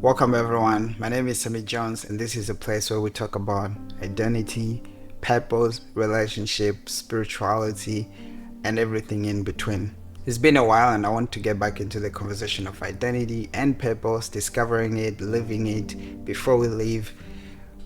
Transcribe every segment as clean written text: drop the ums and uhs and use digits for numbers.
Welcome everyone. My name is Samie Johnz, and this is a place where we talk about identity, purpose, relationships, spirituality, and everything in between. It's been a while and I want to get back into the conversation of identity and purpose, discovering it, living it before we leave.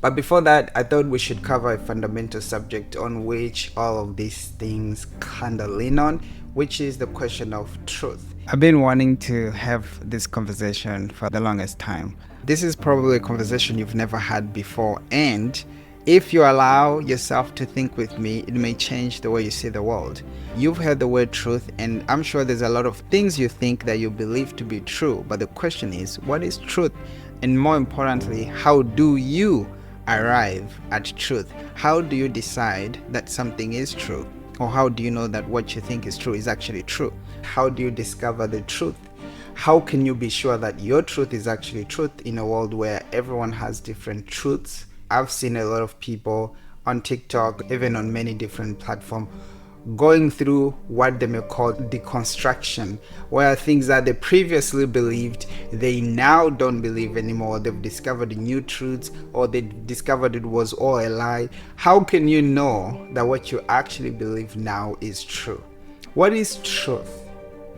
But before that, I thought we should cover a fundamental subject on which all of these things kind of lean on, which is the question of truth. I've been wanting to have this conversation for the longest time. This is probably a conversation you've never had before, and if you allow yourself to think with me, it may change the way you see the world. You've heard the word truth, and I'm sure there's a lot of things you think that you believe to be true, but the question is, what is truth? And more importantly, how do you arrive at truth? How do you decide that something is true? Or how do you know that what you think is true is actually true? How do you discover the truth? How can you be sure that your truth is actually truth in a world where everyone has different truths? I've seen a lot of people on TikTok, even on many different platforms, going through what they may call deconstruction, where things that they previously believed, they now don't believe anymore. They've discovered new truths, or they discovered it was all a lie. How can you know that what you actually believe now is true? What is truth?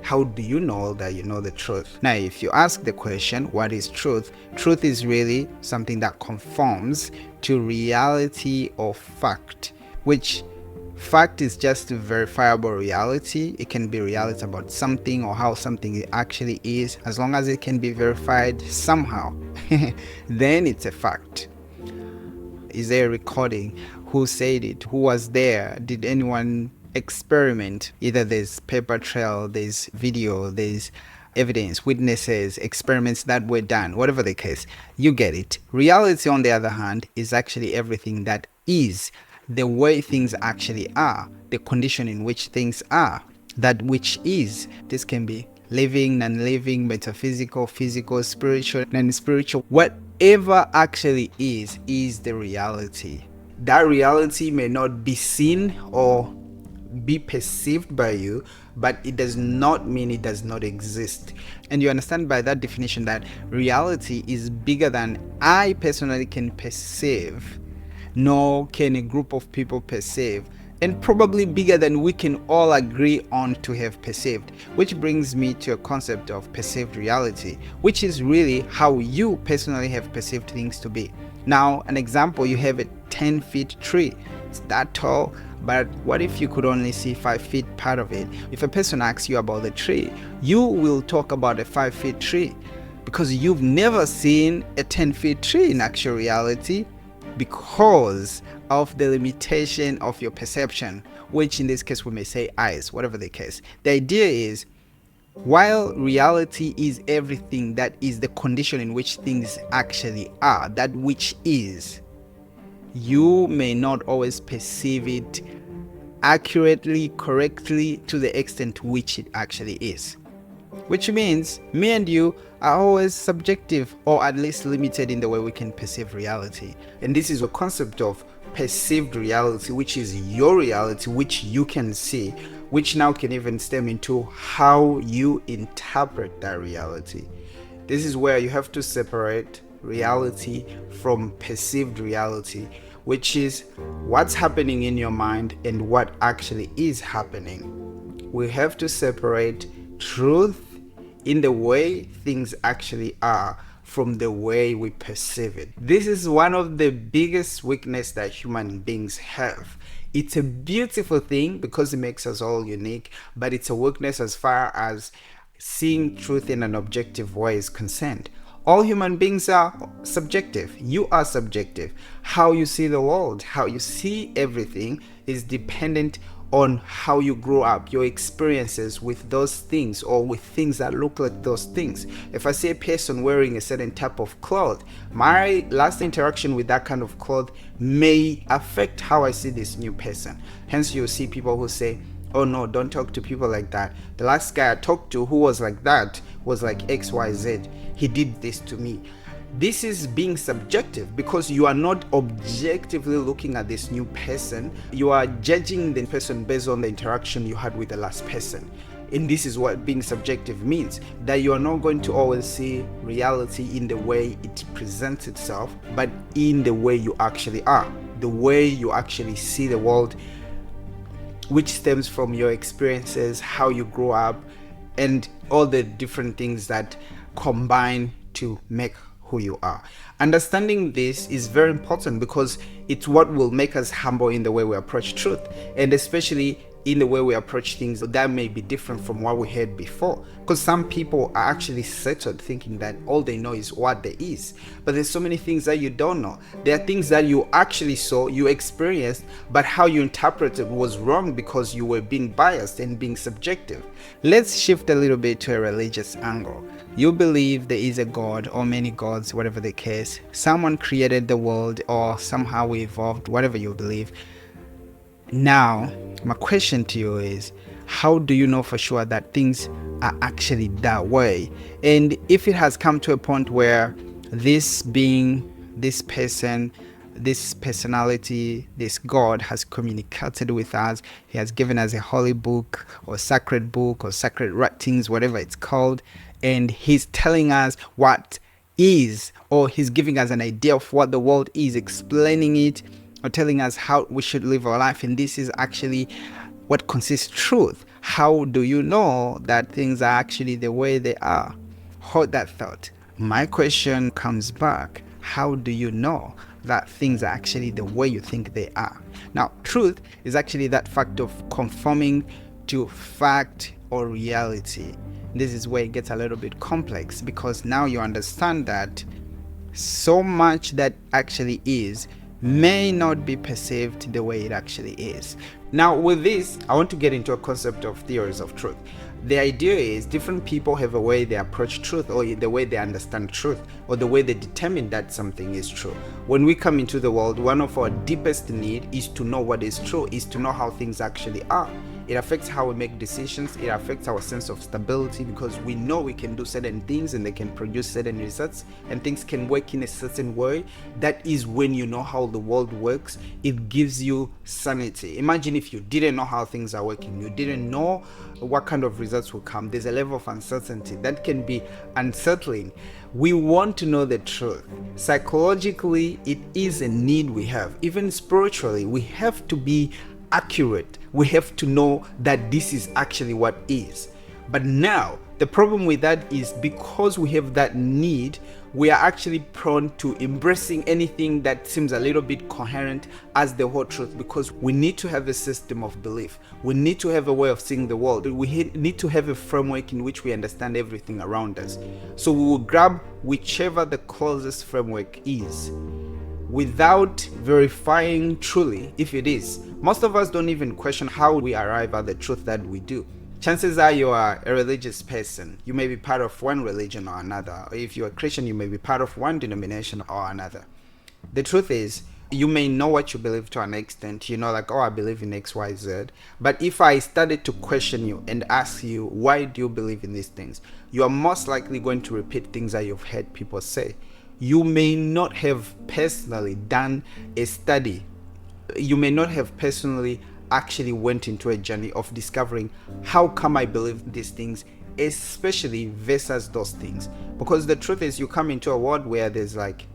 How do you know that you know the truth? Now, if you ask the question, what is truth? Truth is really something that conforms to reality or fact, which fact is just a verifiable reality. It can be reality about something or how something actually is. As long as it can be verified somehow, then it's a fact. Is there a recording? Who said it? Who was there? Did anyone experiment? Either there's paper trail, there's video, there's evidence, witnesses, experiments that were done, whatever the case, you get it. Reality, on the other hand, is actually everything that is, the way things actually are, the condition in which things are, that which is. This can be living, non-living, metaphysical, physical, spiritual, non-spiritual. Whatever actually is the reality. That reality may not be seen or be perceived by you, but it does not mean it does not exist. And you understand by that definition that reality is bigger than I personally can perceive, nor can a group of people perceive, and probably bigger than we can all agree on to have perceived. Which brings me to a concept of perceived reality, which is really how you personally have perceived things to be. Now, an example, you have a 10-foot tree. It's that tall, but what if you could only see 5 feet part of it? If a person asks you about the tree, you will talk about a 5-foot tree because you've never seen a 10-foot tree in actual reality, because of the limitation of your perception, which in this case we may say eyes, whatever the case. The idea is, while reality is everything that is the condition in which things actually are, that which is, you may not always perceive it accurately, correctly, to the extent to which it actually is. Which means me and you are always subjective, or at least limited in the way we can perceive reality. And this is a concept of perceived reality, which is your reality, which you can see, which now can even stem into how you interpret that reality. This is where you have to separate reality from perceived reality, which is what's happening in your mind and what actually is happening. We have to separate truth in the way things actually are from the way we perceive it. This is one of the biggest weaknesses that human beings have. It's a beautiful thing because it makes us all unique, but it's a weakness as far as seeing truth in an objective way is concerned. All human beings are subjective. You are subjective. How you see the world, how you see everything is dependent on how you grow up, your experiences with those things or with things that look like those things. If I see a person wearing a certain type of cloth, my last interaction with that kind of cloth may affect how I see this new person. Hence, you'll see people who say, oh no, don't talk to people like that. The last guy I talked to who was like that was like XYZ. He did this to me. This is being subjective because you are not objectively looking at this new person. You are judging the person based on the interaction you had with the last person. And this is what being subjective means, that you are not going to always see reality in the way it presents itself, but in the way you actually are, the way you actually see the world, which stems from your experiences, how you grow up, and all the different things that combine to make who you are. Understanding this is very important because it's what will make us humble in the way we approach truth, and especially in the way we approach things that may be different from what we heard before. Because some people are actually settled thinking that all they know is what there is, but there's so many things that you don't know. There are things that you actually saw, you experienced, but how you interpreted was wrong because you were being biased and being subjective. Let's shift a little bit to a religious angle. You believe there is a God or many gods, whatever the case. Someone created the world, or somehow we evolved, whatever you believe. Now, my question to you is, how do you know for sure that things are actually that way? And if it has come to a point where this being, this person, this personality, this God has communicated with us, he has given us a holy book or sacred writings, whatever it's called, and he's telling us what is, or he's giving us an idea of what the world is, explaining it, or telling us how we should live our life, and this is actually what consists truth. How do you know that things are actually the way they are? Hold that thought. My question comes back. How do you know that things are actually the way you think they are? Now, truth is actually that fact of conforming to fact or reality. This is where it gets a little bit complex, because now you understand that so much that actually is may not be perceived the way it actually is. Now, with this, I want to get into a concept of theories of truth. The idea is different people have a way they approach truth, or the way they understand truth, or the way they determine that something is true. When we come into the world, one of our deepest needs is to know what is true, is to know how things actually are. It affects how we make decisions. It affects our sense of stability, because we know we can do certain things and they can produce certain results, and things can work in a certain way. That is when you know how the world works. It gives you sanity. Imagine if you didn't know how things are working, you didn't know what kind of results will come. There's a level of uncertainty that can be unsettling. We want to know the truth. Psychologically, it is a need we have. Even spiritually, we have to be accurate. We have to know that this is actually what is. But now the problem with that is, because we have that need, we are actually prone to embracing anything that seems a little bit coherent as the whole truth, because we need to have a system of belief. We need to have a way of seeing the world. We need to have a framework in which we understand everything around us. So we will grab whichever the closest framework is, without verifying truly if it is. Most of us don't even question how we arrive at the truth that we do. Chances are you are a religious person. You may be part of one religion or another. Or if you're a Christian, you may be part of one denomination or another. The truth is, you may know what you believe to an extent. You know, like, oh, I believe in X, Y, Z. But if I started to question you and ask you, why do you believe in these things? You are most likely going to repeat things that you've heard people say. You may not have personally done a study. You may not have personally actually went into a journey of discovering how come I believe these things, especially versus those things. Because the truth is, you come into a world where there's like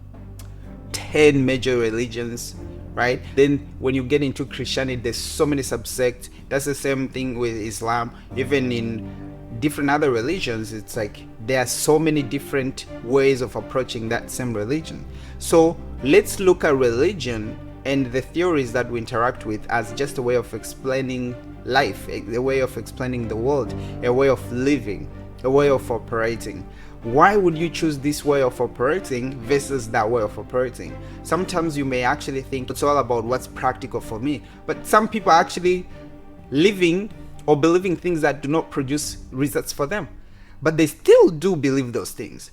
10 major religions, right? Then when you get into Christianity, there's so many subsects. That's the same thing with Islam. Even in different other religions, it's like there are so many different ways of approaching that same religion. So let's look at religion and the theories that we interact with as just a way of explaining life, a way of explaining the world, a way of living, a way of operating. Why would you choose this way of operating versus that way of operating? Sometimes you may actually think it's all about what's practical for me, but some people are actually living or believing things that do not produce results for them, but they still do believe those things.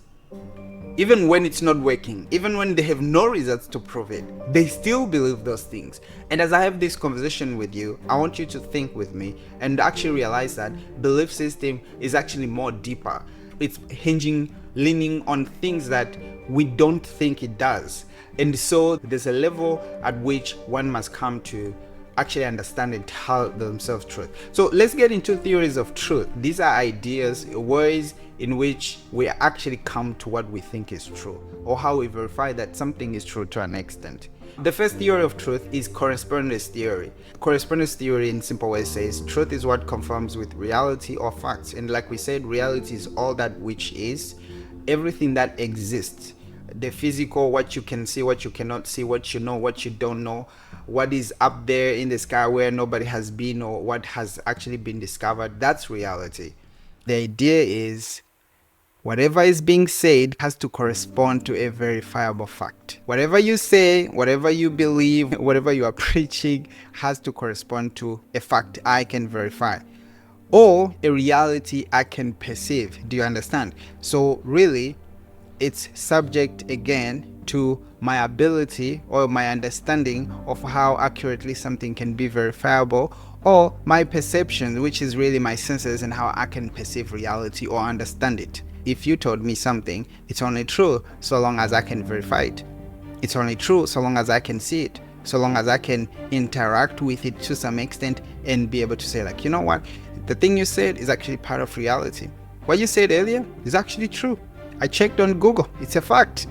Even when it's not working, even when they have no results to prove it, they still believe those things. And as I have this conversation with you, I want you to think with me and actually realize that belief system is actually more deeper. It's leaning on things that we don't think it does. And so there's a level at which one must come to actually understand and tell themselves truth. So let's get into theories of truth. These are ideas, ways in which we actually come to what we think is true, or how we verify that something is true to an extent. The first theory of truth is correspondence theory. Correspondence theory, in simple ways, says truth is what conforms with reality or facts. And like we said, reality is all that which is, everything that exists. The physical, what you can see, what you cannot see, what you know, what you don't know, what is up there in the sky where nobody has been, or what has actually been discovered, that's reality. The idea is whatever is being said has to correspond to a verifiable fact. Whatever you say, whatever you believe, whatever you are preaching has to correspond to a fact I can verify, or a reality I can perceive. Do you understand? So really, it's subject again to my ability or my understanding of how accurately something can be verifiable, or my perception, which is really my senses and how I can perceive reality or understand it. If you told me something, it's only true so long as I can verify it. It's only true so long as I can see it, so long as I can interact with it to some extent and be able to say, like, you know what, the thing you said is actually part of reality. What you said earlier is actually true. I checked on Google, it's a fact.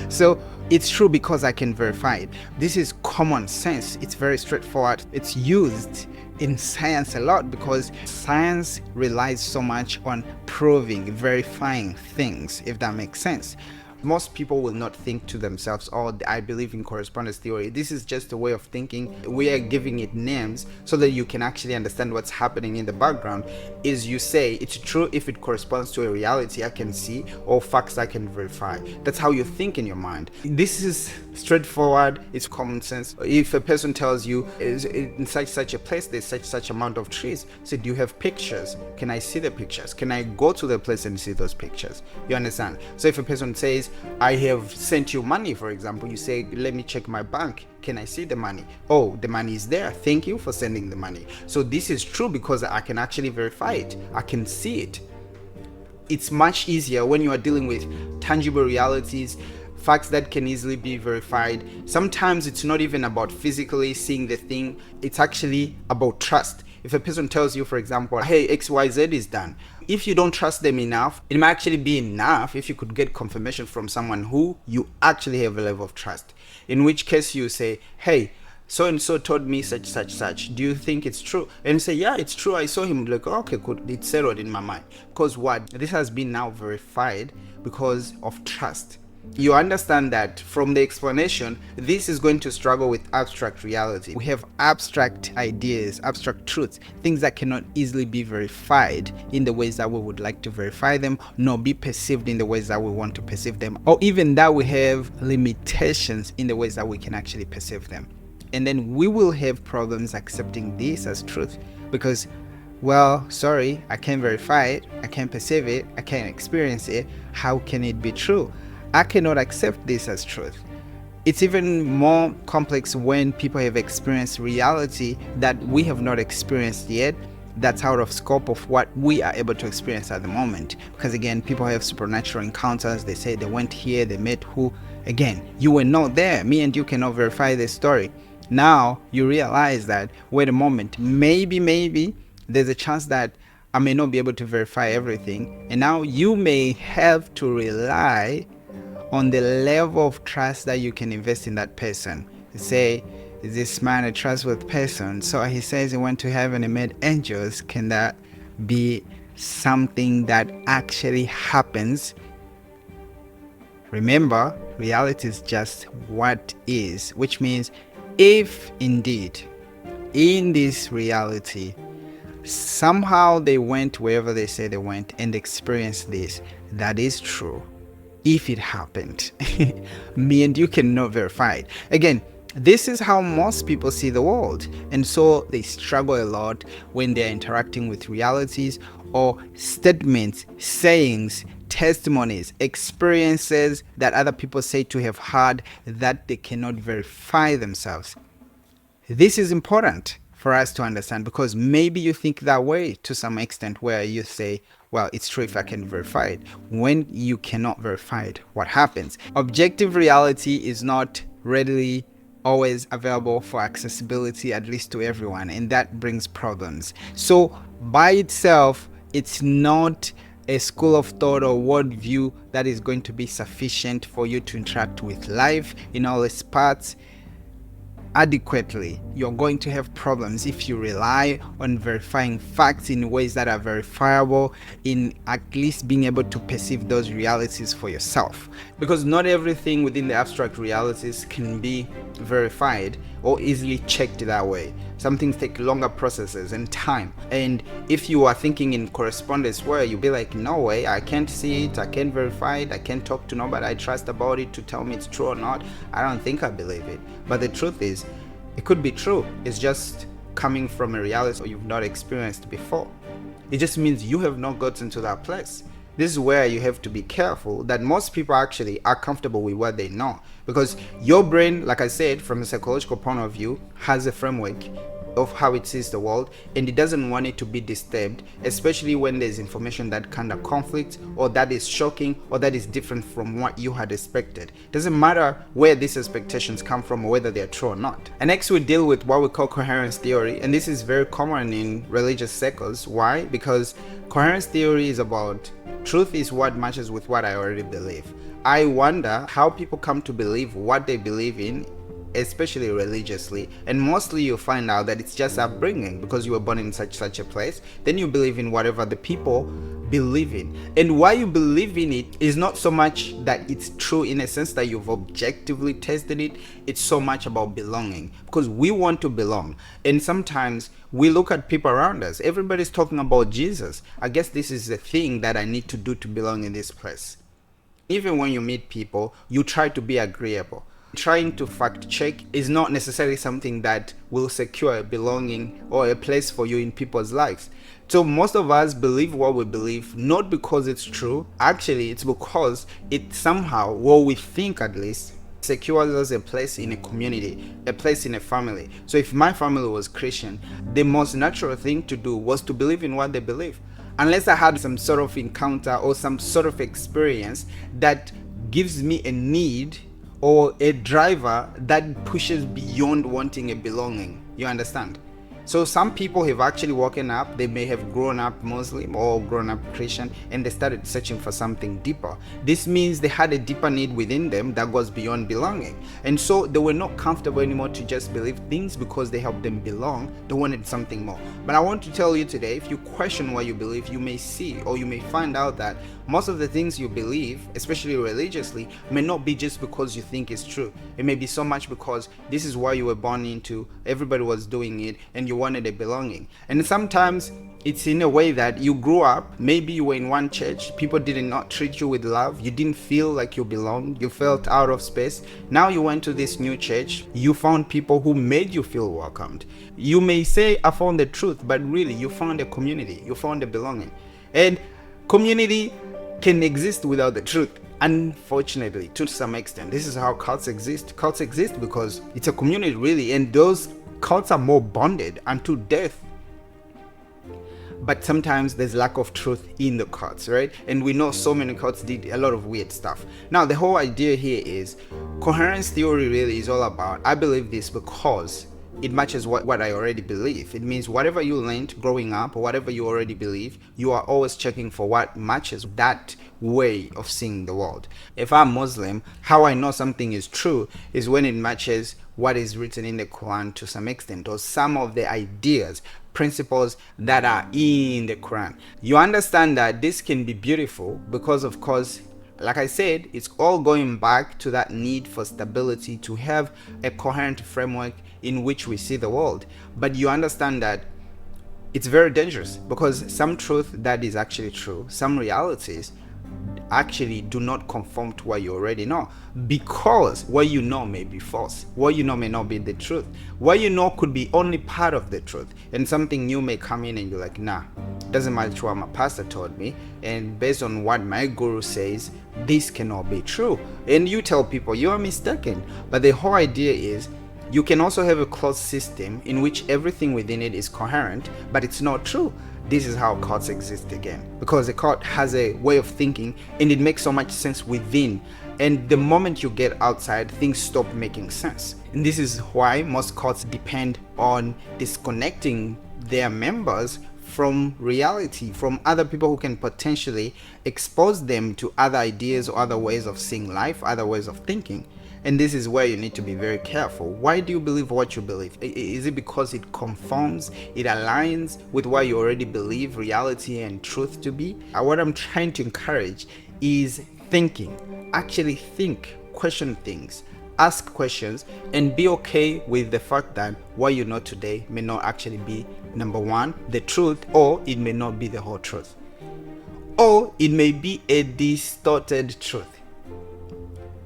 So it's true because I can verify it. This is common sense. It's very straightforward. It's used in science a lot because science relies so much on proving, verifying things, if that makes sense. Most people will not think to themselves, oh, I believe in correspondence theory. This is just a way of thinking. We are giving it names so that you can actually understand what's happening in the background. Is you say it's true if it corresponds to a reality I can see or facts I can verify. That's how you think in your mind. This is straightforward. It's common sense. If a person tells you in such a place there's such amount of trees, so do you have pictures? Can I see the pictures? Can I go to the place and see those pictures? You understand? So if a person says, I have sent you money, for example, you say, let me check my bank. Can I see the money? Oh, the money is there. Thank you for sending the money. So this is true because I can actually verify it. I can see it. It's much easier when you are dealing with tangible realities, facts that can easily be verified. Sometimes it's not even about physically seeing the thing. It's actually about trust. If a person tells you, for example, hey, XYZ is done, if you don't trust them enough, it might actually be enough if you could get confirmation from someone who you actually have a level of trust. In which case you say, hey, so and so told me such. Do you think it's true? And you say, yeah, it's true. I saw him. Like, okay, good. It's settled in my mind. Because what? This has been now verified because of trust. You understand that from the explanation, this is going to struggle with abstract reality. We have abstract ideas, abstract truths, things that cannot easily be verified in the ways that we would like to verify them, nor be perceived in the ways that we want to perceive them, or even that we have limitations in the ways that we can actually perceive them. And then we will have problems accepting this as truth because, well, sorry, I can't verify it, I can't perceive it, I can't experience it. How can it be true? I cannot accept this as truth. It's even more complex when people have experienced reality that we have not experienced yet, that's out of scope of what we are able to experience at the moment. Because again, people have supernatural encounters. They say they went here, they met who. Again, you were not there. Me and you cannot verify this story. Now you realize that, wait a moment, maybe there's a chance that I may not be able to verify everything. And now you may have to rely on the level of trust that you can invest in that person. Say, is this man a trustworthy person? So he says he went to heaven and met angels. Can that be something that actually happens? Remember, reality is just what is, which means if indeed in this reality somehow they went wherever they say they went and experienced this, that is true. If it happened, me and you cannot verify it. Again, this is how most people see the world, and so they struggle a lot when they're interacting with realities or statements, sayings, testimonies, experiences that other people say to have had that they cannot verify themselves. This is important for us to understand because maybe you think that way to some extent where you say, well, it's true if I can verify it. When you cannot verify it, what happens? Objective reality is not readily always available for accessibility, at least to everyone, and that brings problems. So by itself, it's not a school of thought or worldview that is going to be sufficient for you to interact with life in all its parts adequately. You're going to have problems if you rely on verifying facts in ways that are verifiable, in at least being able to perceive those realities for yourself. Because not everything within the abstract realities can be verified or easily checked that way. Some things take longer processes and time. And if you are thinking in correspondence where you'll be like, no way, I can't see it, I can't verify it, I can't talk to nobody I trust about it to tell me it's true or not, I don't think I believe it. But the truth is, it could be true. It's just coming from a reality you've not experienced before. It just means you have not gotten to that place. This is where you have to be careful that most people actually are comfortable with what they know, because your brain, like I said, from a psychological point of view, has a framework of how it sees the world, and it doesn't want it to be disturbed, especially when there's information that kind of conflicts or that is shocking or that is different from what you had expected. Doesn't matter where these expectations come from or whether they're true or not. And next we deal with what we call coherence theory, and this is very common in religious circles. Why? Because coherence theory is about truth is what matches with what I already believe. I wonder how people come to believe what they believe in, especially religiously, and mostly you'll find out that it's just upbringing, because you were born in such a place, then you believe in whatever the people believe in. And why you believe in it is not so much that it's true in a sense that you've objectively tested it, it's so much about belonging, because we want to belong. And sometimes we look at people around us, everybody's talking about Jesus. I guess this is the thing that I need to do to belong in this place. Even when you meet people, you try to be agreeable. Trying to fact check is not necessarily something that will secure a belonging or a place for you in people's lives. So most of us believe what we believe, not because it's true. Actually, it's because it somehow, what we think at least, secures us a place in a community, a place in a family. So if my family was Christian, the most natural thing to do was to believe in what they believe. Unless I had some sort of encounter or some sort of experience that gives me a need or a driver that pushes beyond wanting a belonging. You understand? So some people have actually woken up, they may have grown up Muslim or grown up Christian, and they started searching for something deeper. This means they had a deeper need within them that goes beyond belonging. And so they were not comfortable anymore to just believe things because they helped them belong. They wanted something more. But I want to tell you today, if you question what you believe, you may see or you may find out that most of the things you believe, especially religiously, may not be just because you think it's true. It may be so much because this is what you were born into, everybody was doing it, and you wanted a belonging. And sometimes it's in a way that you grew up, maybe you were in one church, people did not treat you with love, you didn't feel like you belonged, you felt out of space. Now you went to this new church, you found people who made you feel welcomed. You may say, I found the truth, but really you found a community, you found a belonging. And community can exist without the truth. Unfortunately, to some extent, this is how cults exist. Cults exist because it's a community, really, and those cults are more bonded unto death. But sometimes there's lack of truth in the cults, right? And we know so many cults did a lot of weird stuff. Now, the whole idea here is coherence theory really is all about, I believe this because it matches what I already believe. It means whatever you learned growing up or whatever you already believe, you are always checking for what matches that way of seeing the world. If I'm Muslim, how I know something is true is when it matches what is written in the Quran to some extent, or some of the ideas, principles that are in the Quran. You understand that this can be beautiful because, of course, like I said, it's all going back to that need for stability, to have a coherent framework in which we see the world. But you understand that it's very dangerous because some truth that is actually true, some realities actually do not conform to what you already know, because what you know may be false, what you know may not be the truth, what you know could be only part of the truth, and something new may come in and you're like, nah, doesn't matter what my pastor told me, and based on what my guru says, this cannot be true. And you tell people you are mistaken. But the whole idea is You can also have a closed system in which everything within it is coherent, but it's not true. This is how cults exist again, because a cult has a way of thinking and it makes so much sense within, and the moment you get outside, things stop making sense. And this is why most cults depend on disconnecting their members from reality, from other people who can potentially expose them to other ideas or other ways of seeing life, other ways of thinking. And this is where you need to be very careful. Why do you believe what you believe? Is it because it conforms, it aligns with what you already believe reality and truth to be? What I'm trying to encourage is thinking. Actually think, question things, ask questions, and be okay with the fact that what you know today may not actually be, number one, the truth, or it may not be the whole truth, or it may be a distorted truth.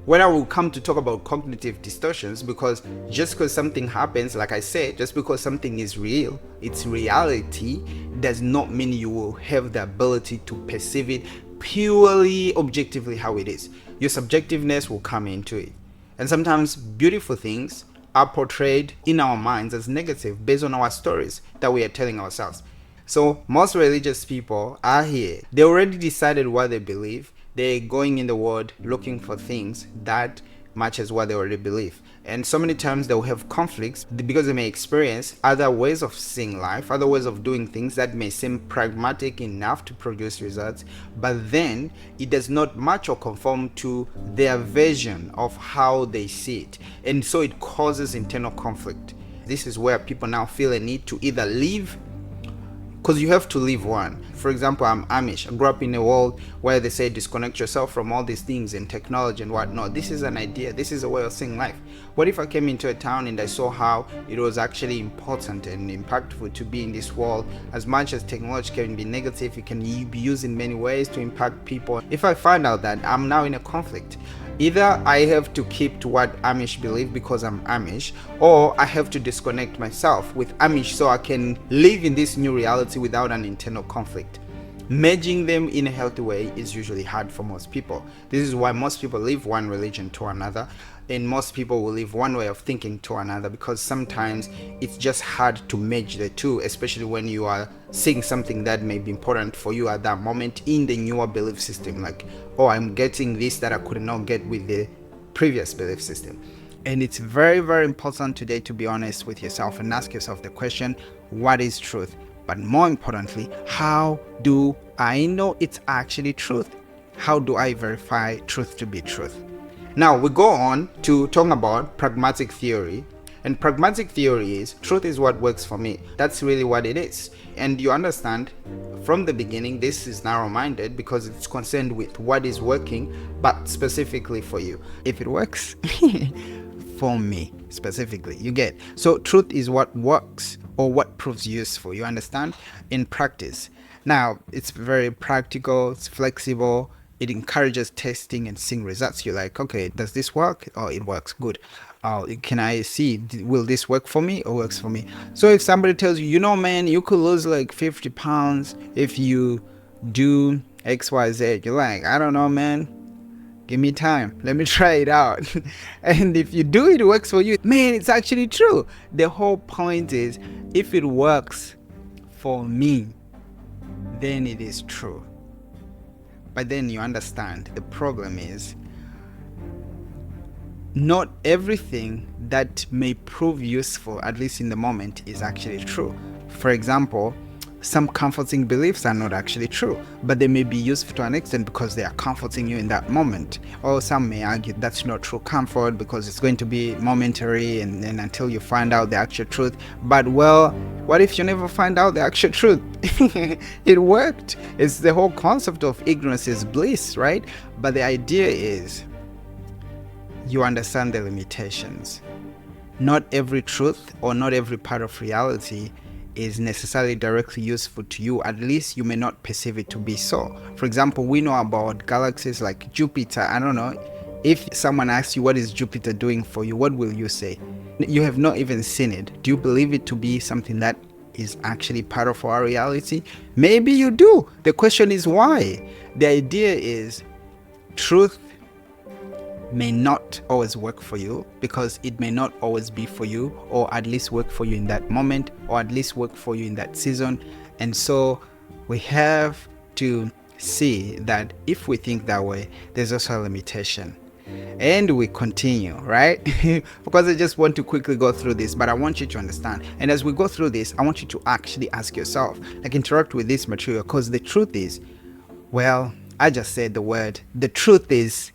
When I will come to talk about cognitive distortions, because just because something happens, like I said, just because something is real, it's reality, does not mean you will have the ability to perceive it purely objectively how it is. Your subjectiveness will come into it. And sometimes beautiful things are portrayed in our minds as negative based on our stories that we are telling ourselves. So most religious people are here. They already decided what they believe. They're going in the world looking for things that matches what they already believe. And so many times they'll have conflicts because they may experience other ways of seeing life, other ways of doing things that may seem pragmatic enough to produce results, but then it does not match or conform to their version of how they see it. And so it causes internal conflict. This is where people now feel a need to either leave, because you have to leave one. For example, I'm Amish. I grew up in a world where they say disconnect yourself from all these things and technology and whatnot. This is an idea. This is a way of seeing life. What if I came into a town and I saw how it was actually important and impactful to be in this world? As much as technology can be negative, it can be used in many ways to impact people. If I find out that, I'm now in a conflict. Either I have to keep to what Amish believe because I'm Amish, or I have to disconnect myself with Amish so I can live in this new reality without an internal conflict. Merging them in a healthy way is usually hard for most people. This is why most people leave one religion to another, and most people will leave one way of thinking to another, because sometimes it's just hard to merge the two, especially when you are seeing something that may be important for you at that moment in the newer belief system. Like, oh, I'm getting this that I could not get with the previous belief system. And it's very, very important today to be honest with yourself and ask yourself the question, what is truth? But more importantly, how do I know it's actually truth? How do I verify truth to be truth? Now we go on to talk about pragmatic theory. And pragmatic theory is truth is what works for me. That's really what it is. And you understand from the beginning, this is narrow-minded because it's concerned with what is working, but specifically for you. If it works for me specifically, you get. So truth is what works or what proves useful, you understand, in practice. Now it's very practical, it's flexible, it encourages testing and seeing results. You're like, okay, does this work? Oh, it works, good. Can I see, will this work for me or works for me? So if somebody tells you, you know, man, you could lose like 50 pounds if you do XYZ, you're like, I don't know, man, give me time, let me try it out. And if you do it, it works for you, man, it's actually true. The whole point is, if it works for me, then it is true. But then you understand the problem is not everything that may prove useful, at least in the moment, is actually true. For example, some comforting beliefs are not actually true, but they may be useful to an extent because they are comforting you in that moment. Or some may argue that's not true comfort because it's going to be momentary and until you find out the actual truth. But well, what if you never find out the actual truth? It worked. It's the whole concept of ignorance is bliss, right? But the idea is you understand the limitations. Not every truth or not every part of reality is necessarily directly useful to you. At least you may not perceive it to be so. For example, we know about galaxies like Jupiter. I don't know, if someone asks you what is Jupiter doing for you, what will you say? You have not even seen it. Do you believe it to be something that is actually part of our reality? Maybe you do. The question is why. The idea is truth may not always work for you, because it may not always be for you, or at least work for you in that moment, or at least work for you in that season. And so we have to see that if we think that way, there's also a limitation. And we continue, right? Because I just want to quickly go through this, but I want you to understand. And as we go through this, I want you to actually ask yourself, like, interact with this material, because the truth is, well, I just said the word. The truth is,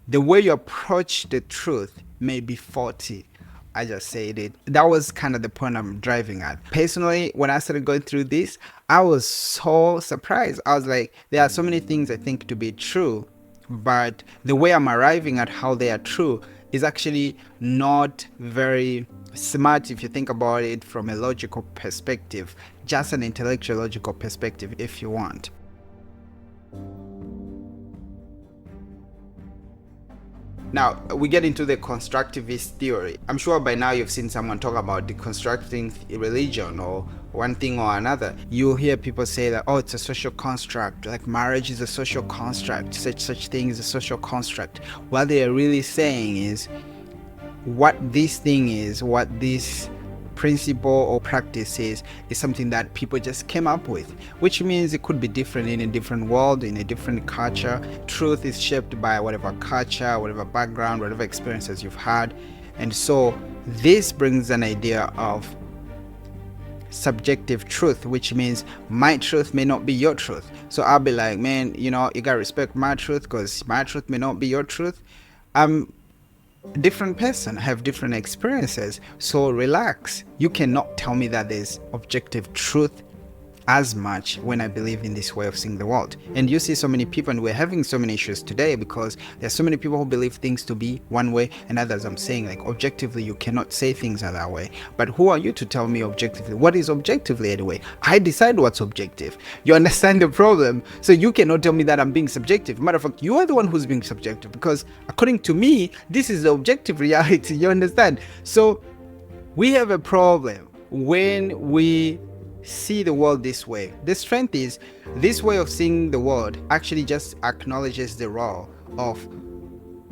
the way you approach the truth may be faulty. I just said it. That was kind of the point I'm driving at. Personally, when I started going through this, I was so surprised. I was like, there are so many things I think to be true, but the way I'm arriving at how they are true is actually not very smart if you think about it from a logical perspective, just an intellectual logical perspective if you want. Now, we get into the constructivist theory. I'm sure by now you've seen someone talk about deconstructing religion or one thing or another. You'll hear people say that, oh, it's a social construct, like marriage is a social construct, such thing is a social construct. What they are really saying is, what this thing is, what this principle or practice is something that people just came up with, which means it could be different in a different world, in a different culture. Truth is shaped by whatever culture, whatever background, whatever experiences you've had. And so this brings an idea of subjective truth, which means my truth may not be your truth. So I'll be like, man, you gotta respect my truth, because my truth may not be your truth. Different person, have different experiences, so relax. You cannot tell me that there's objective truth as much when I believe in this way of seeing the world. And you see so many people, and we're having so many issues today because there's so many people who believe things to be one way, and others, I'm saying, like, objectively you cannot say things are that way. But who are you to tell me objectively? What is objectively anyway? I decide what's objective. You understand the problem? So you cannot tell me that I'm being subjective. Matter of fact, you are the one who's being subjective, because according to me, this is the objective reality. You understand? So we have a problem when we see the world this way. The strength is, this way of seeing the world actually just acknowledges the role of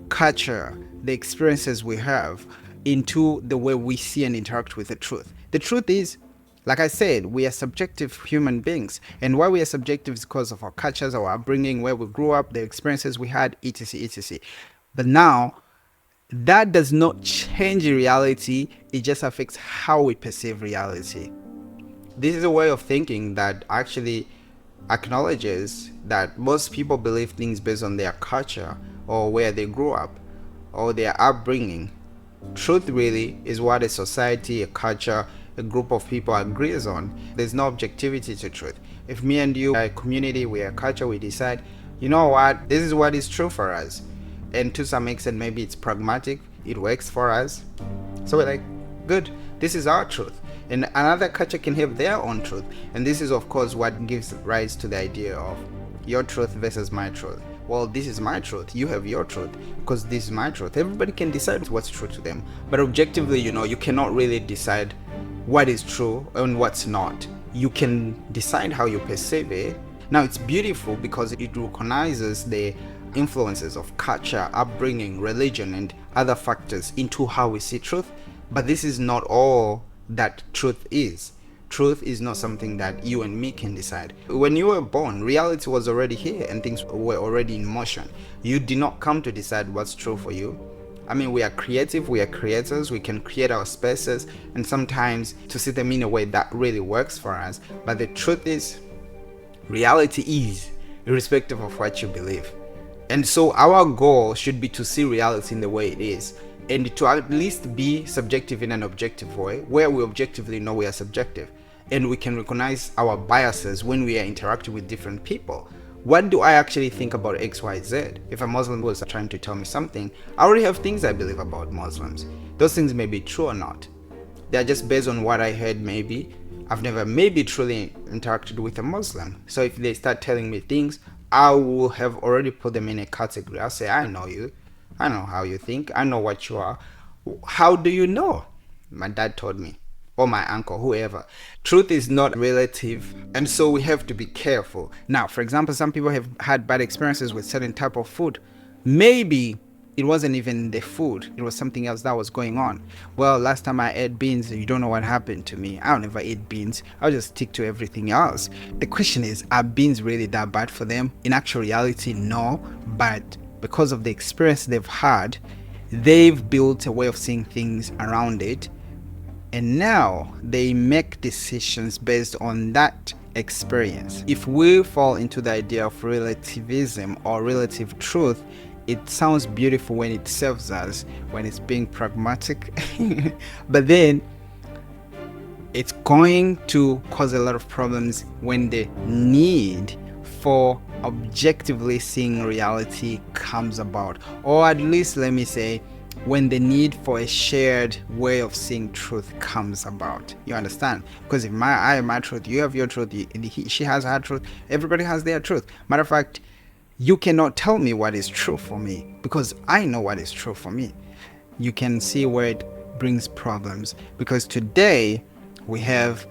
culture, the experiences we have, into the way we see and interact with the truth. The truth is, like I said, we are subjective human beings, and why we are subjective is because of our cultures, our upbringing, where we grew up, the experiences we had, etc, etc. But now, that does not change reality, it just affects how we perceive reality. This is a way of thinking that actually acknowledges that most people believe things based on their culture or where they grew up or their upbringing. Truth really is what a society, a culture, a group of people agrees on. There's no objectivity to truth. If me and you are a community, we are a culture, we decide, you know what, this is what is true for us. And to some extent, maybe it's pragmatic, it works for us. So we're like, good, this is our truth. And another culture can have their own truth. And this is, of course, what gives rise to the idea of your truth versus my truth. Well, this is my truth, you have your truth, because this is my truth. Everybody can decide what's true to them. But objectively, you cannot really decide what is true and what's not. You can decide how you perceive it. Now, it's beautiful because it recognizes the influences of culture, upbringing, religion, and other factors into how we see truth. But this is not all that truth is. Truth is not something that you and me can decide. When you were born, reality was already here and things were already in motion. You did not come to decide what's true for you. I mean, we are creative, we are creators, we can create our spaces, and sometimes to see them in a way that really works for us. But the truth is, reality is, irrespective of what you believe. And so our goal should be to see reality in the way it is, and to at least be subjective in an objective way, where we objectively know we are subjective, and we can recognize our biases when we are interacting with different people. What do I actually think about X, Y, Z? If a Muslim was trying to tell me something, I already have things I believe about Muslims. Those things may be true or not. They're just based on what I heard maybe. I've never maybe truly interacted with a Muslim. So if they start telling me things, I will have already put them in a category. I'll say, I know you. I know how you think. I know what you are. How do you know? My dad told me, or my uncle, whoever. Truth is not relative, and so we have to be careful. Now, for example, some people have had bad experiences with certain type of food. Maybe it wasn't even the food, it was something else that was going on. Well, last time I ate beans, you don't know what happened to me. I'll never eat beans, I'll just stick to everything else. The question is, are beans really that bad for them? In actual reality, no, but because of the experience they've had, they've built a way of seeing things around it, and now they make decisions based on that experience. If we fall into the idea of relativism or relative truth, it sounds beautiful when it serves us, when it's being pragmatic, but then it's going to cause a lot of problems when the need for objectively seeing reality comes about, or at least let me say, when the need for a shared way of seeing truth comes about. You understand? Because if I have my truth, you have your truth, she has her truth, everybody has their truth. Matter of fact, you cannot tell me what is true for me because I know what is true for me. You can see where it brings problems, because today we have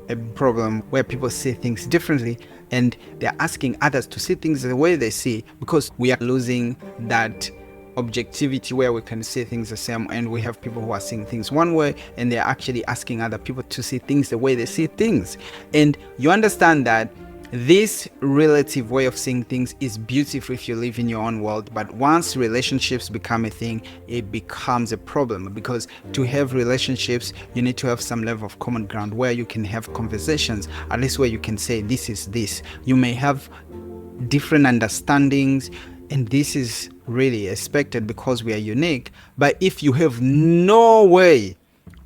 a problem where people see things differently and they're asking others to see things the way they see, because we are losing that objectivity where we can see things the same, and we have people who are seeing things one way and they're actually asking other people to see things the way they see things. And you understand that this relative way of seeing things is beautiful if you live in your own world, but once relationships become a thing, it becomes a problem, because to have relationships you need to have some level of common ground where you can have conversations, at least where you can say this is this. You may have different understandings, and this is really expected because we are unique, but if you have no way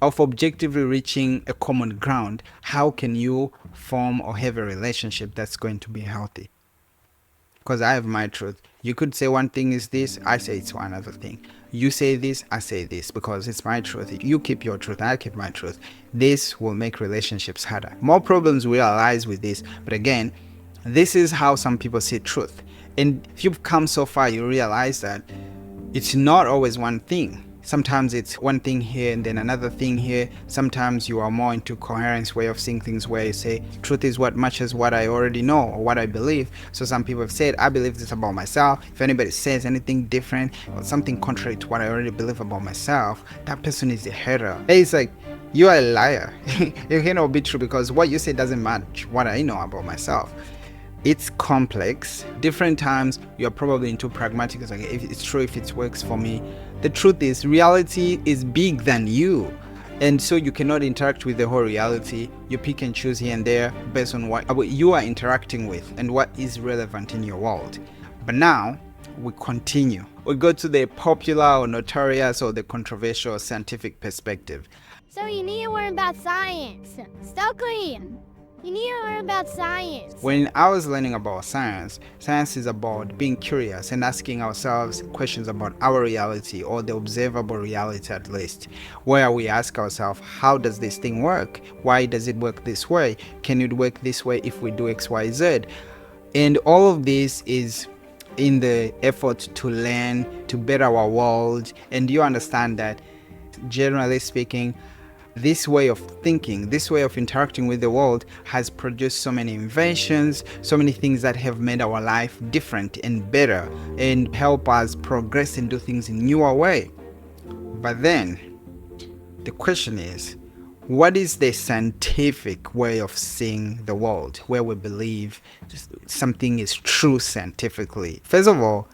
of objectively reaching a common ground, how can you form or have a relationship that's going to be healthy? Because I have my truth. You could say one thing is this, I say it's one other thing. You say this, I say this, because it's my truth. You keep your truth, I keep my truth. This will make relationships harder. More problems will arise with this, but again, this is how some people see truth. And if you've come so far, you realize that it's not always one thing. Sometimes it's one thing here and then another thing here. Sometimes you are more into coherence way of seeing things, where you say truth is what matches what I already know or what I believe. So some people have said, I believe this about myself. If anybody says anything different or something contrary to what I already believe about myself, that person is a hater. It's like, you are a liar. You cannot be true because what you say doesn't match what I know about myself. It's complex. Different times you're probably into pragmatic. It's like, if it's true, if it works for me. The truth is, reality is big than you, and so you cannot interact with the whole reality. You pick and choose here and there based on what you are interacting with and what is relevant in your world. But now we continue. We go to the popular or notorious or the controversial scientific perspective. So you need to learn about science. Stokely, you need to learn about science. When I was learning about science is about being curious and asking ourselves questions about our reality, or the observable reality at least, where we ask ourselves, how does this thing work? Why does it work this way? Can it work this way if we do X, Y, Z? And all of this is in the effort to learn, to better our world. And you understand that, generally speaking, this way of thinking, this way of interacting with the world has produced so many inventions, so many things that have made our life different and better and help us progress and do things in a newer way. But then the question is, what is the scientific way of seeing the world, where we believe something is true scientifically? First of all,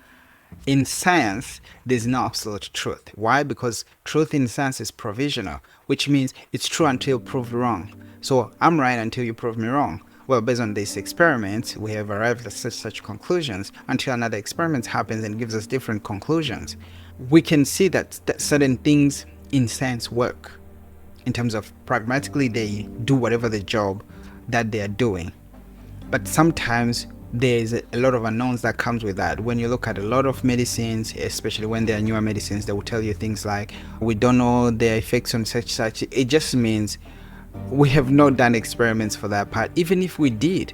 in science, there's no absolute truth. Why? Because truth in science is provisional, which means it's true until proved wrong. So I'm right until you prove me wrong. Well, based on this experiment, we have arrived at such conclusions until another experiment happens and gives us different conclusions. We can see that certain things in science work. In terms of pragmatically, they do whatever the job that they are doing. But sometimes there's a lot of unknowns that comes with that. When you look at a lot of medicines, especially when they are newer medicines, they will tell you things like, we don't know their effects on such. It just means we have not done experiments for that part. Even if we did,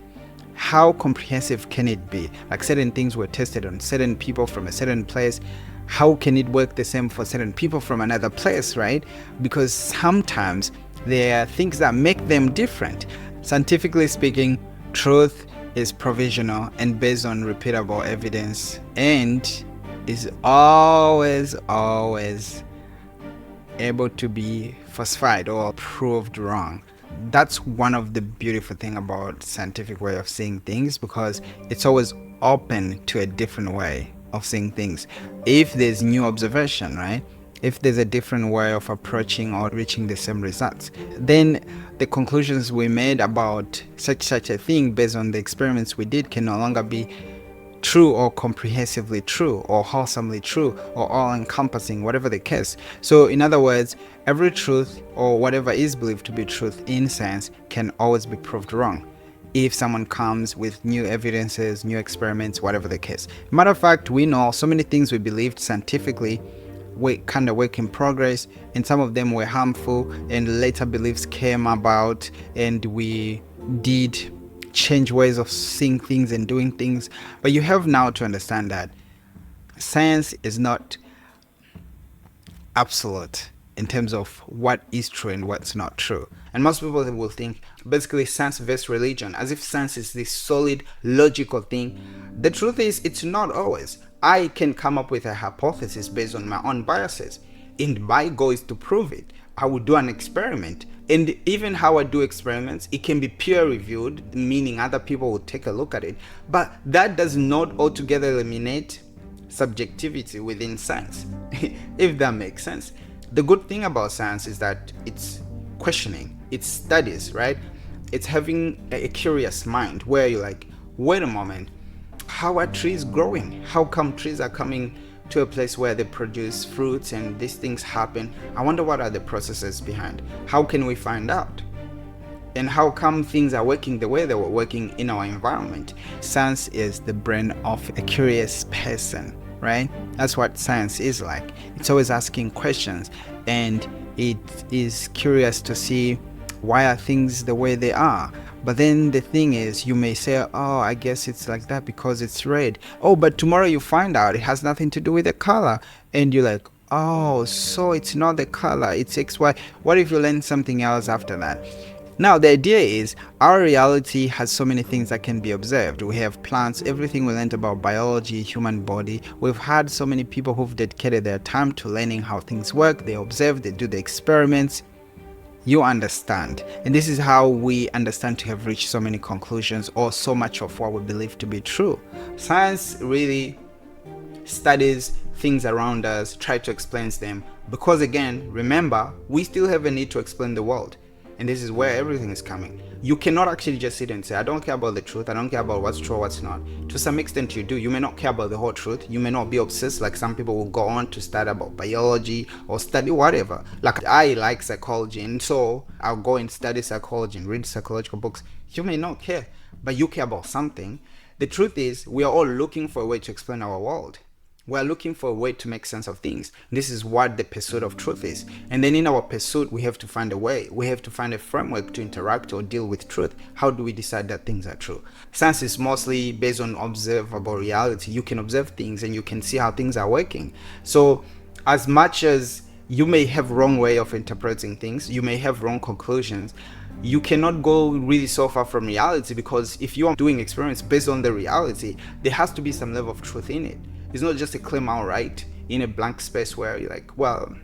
how comprehensive can it be? Like, certain things were tested on certain people from a certain place. How can it work the same for certain people from another place, right? Because sometimes there are things that make them different. Scientifically speaking, truth is provisional and based on repeatable evidence, and is always able to be falsified or proved wrong. That's one of the beautiful thing about scientific way of seeing things, because it's always open to a different way of seeing things. If there's new observation, right? If there's a different way of approaching or reaching the same results, then the conclusions we made about such a thing based on the experiments we did can no longer be true or comprehensively true or wholesomely true or all-encompassing, whatever the case. So in other words, every truth or whatever is believed to be truth in science can always be proved wrong if someone comes with new evidences, new experiments, whatever the case. Matter of fact, we know so many things we believed scientifically were kind of work in progress, and some of them were harmful, and later beliefs came about, and we did change ways of seeing things and doing things. But you have now to understand that science is not absolute in terms of what is true and what's not true. And most people will think basically science versus religion, as if science is this solid logical thing. The truth is, it's not always. I can come up with a hypothesis based on my own biases, and my goal is to prove it. I will do an experiment, and even how I do experiments, it can be peer reviewed, meaning other people will take a look at it, but that does not altogether eliminate subjectivity within science, if that makes sense. The good thing about science is that it's questioning, it's studies, right? It's having a curious mind where you're like, wait a moment, how are trees growing? How come trees are coming to a place where they produce fruits and these things happen? I wonder what are the processes behind. How can we find out? And how come things are working the way they were working in our environment? Science is the brain of a curious person, right? That's what science is like. It's always asking questions, and it is curious to see why are things the way they are. But then the thing is, you may say, oh, I guess it's like that because it's red. Oh, but tomorrow you find out it has nothing to do with the color. And you're like, oh, so it's not the color, it's XY. What if you learn something else after that? Now, the idea is our reality has so many things that can be observed. We have plants, everything we learned about biology, human body. We've had so many people who've dedicated their time to learning how things work. They observe, they do the experiments. You understand. And this is how we understand to have reached so many conclusions, or so much of what we believe to be true. Science really studies things around us, try to explain them, because again, remember, we still have a need to explain the world. And this is where everything is coming. You cannot actually just sit and say, I don't care about the truth, I don't care about what's true or what's not. To some extent you do. You may not care about the whole truth. You may not be obsessed, like some people will go on to study about biology or study whatever. Like I like psychology, and so I'll go and study psychology and read psychological books. You may not care, but you care about something. The truth is, we are all looking for a way to explain our world. We're looking for a way to make sense of things. This is what the pursuit of truth is. And then in our pursuit, we have to find a way. We have to find a framework to interact or deal with truth. How do we decide that things are true? Science is mostly based on observable reality. You can observe things and you can see how things are working. So as much as you may have wrong way of interpreting things, you may have wrong conclusions, you cannot go really so far from reality, because if you are doing experiments based on the reality, there has to be some level of truth in it. It's not just a claim outright in a blank space where you're like, well,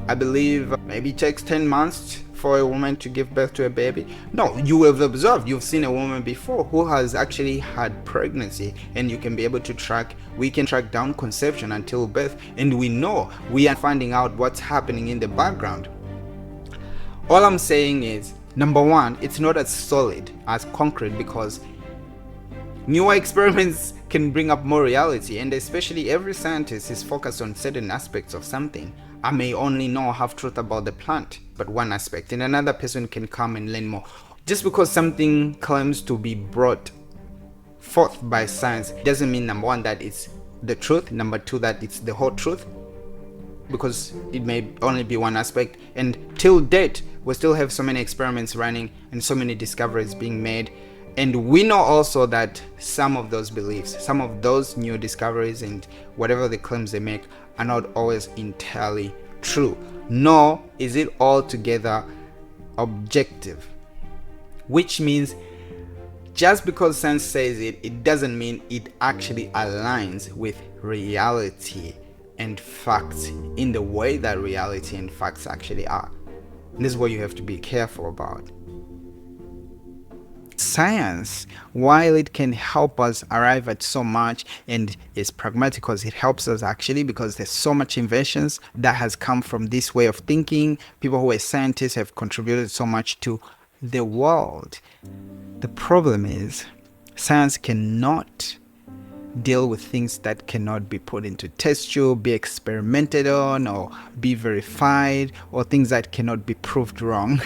I believe maybe it takes 10 months for a woman to give birth to a baby. No, you have observed, you've seen a woman before who has actually had pregnancy, and you can be able to track, we can track down conception until birth, and we know, we are finding out what's happening in the background. All I'm saying is, number one, it's not as solid as concrete, because newer experiments can bring up more reality, and especially every scientist is focused on certain aspects of something. I may only know half truth about the plant, but one aspect, and another person can come and learn more. Just because something claims to be brought forth by science doesn't mean, number one, that it's the truth, number two, that it's the whole truth, because it may only be one aspect. And till date, we still have so many experiments running and so many discoveries being made. And we know also that some of those beliefs, some of those new discoveries and whatever the claims they make are not always entirely true. Nor is it altogether objective. Which means Just because science says it, it doesn't mean it actually aligns with reality and facts in the way that reality and facts actually are. And this is what you have to be careful about. Science, while it can help us arrive at so much and is pragmatic because it helps us actually, because there's so much inventions that has come from this way of thinking. People who are scientists have contributed so much to the world. The problem is science cannot deal with things that cannot be put into test tube, be experimented on, or be verified, or things that cannot be proved wrong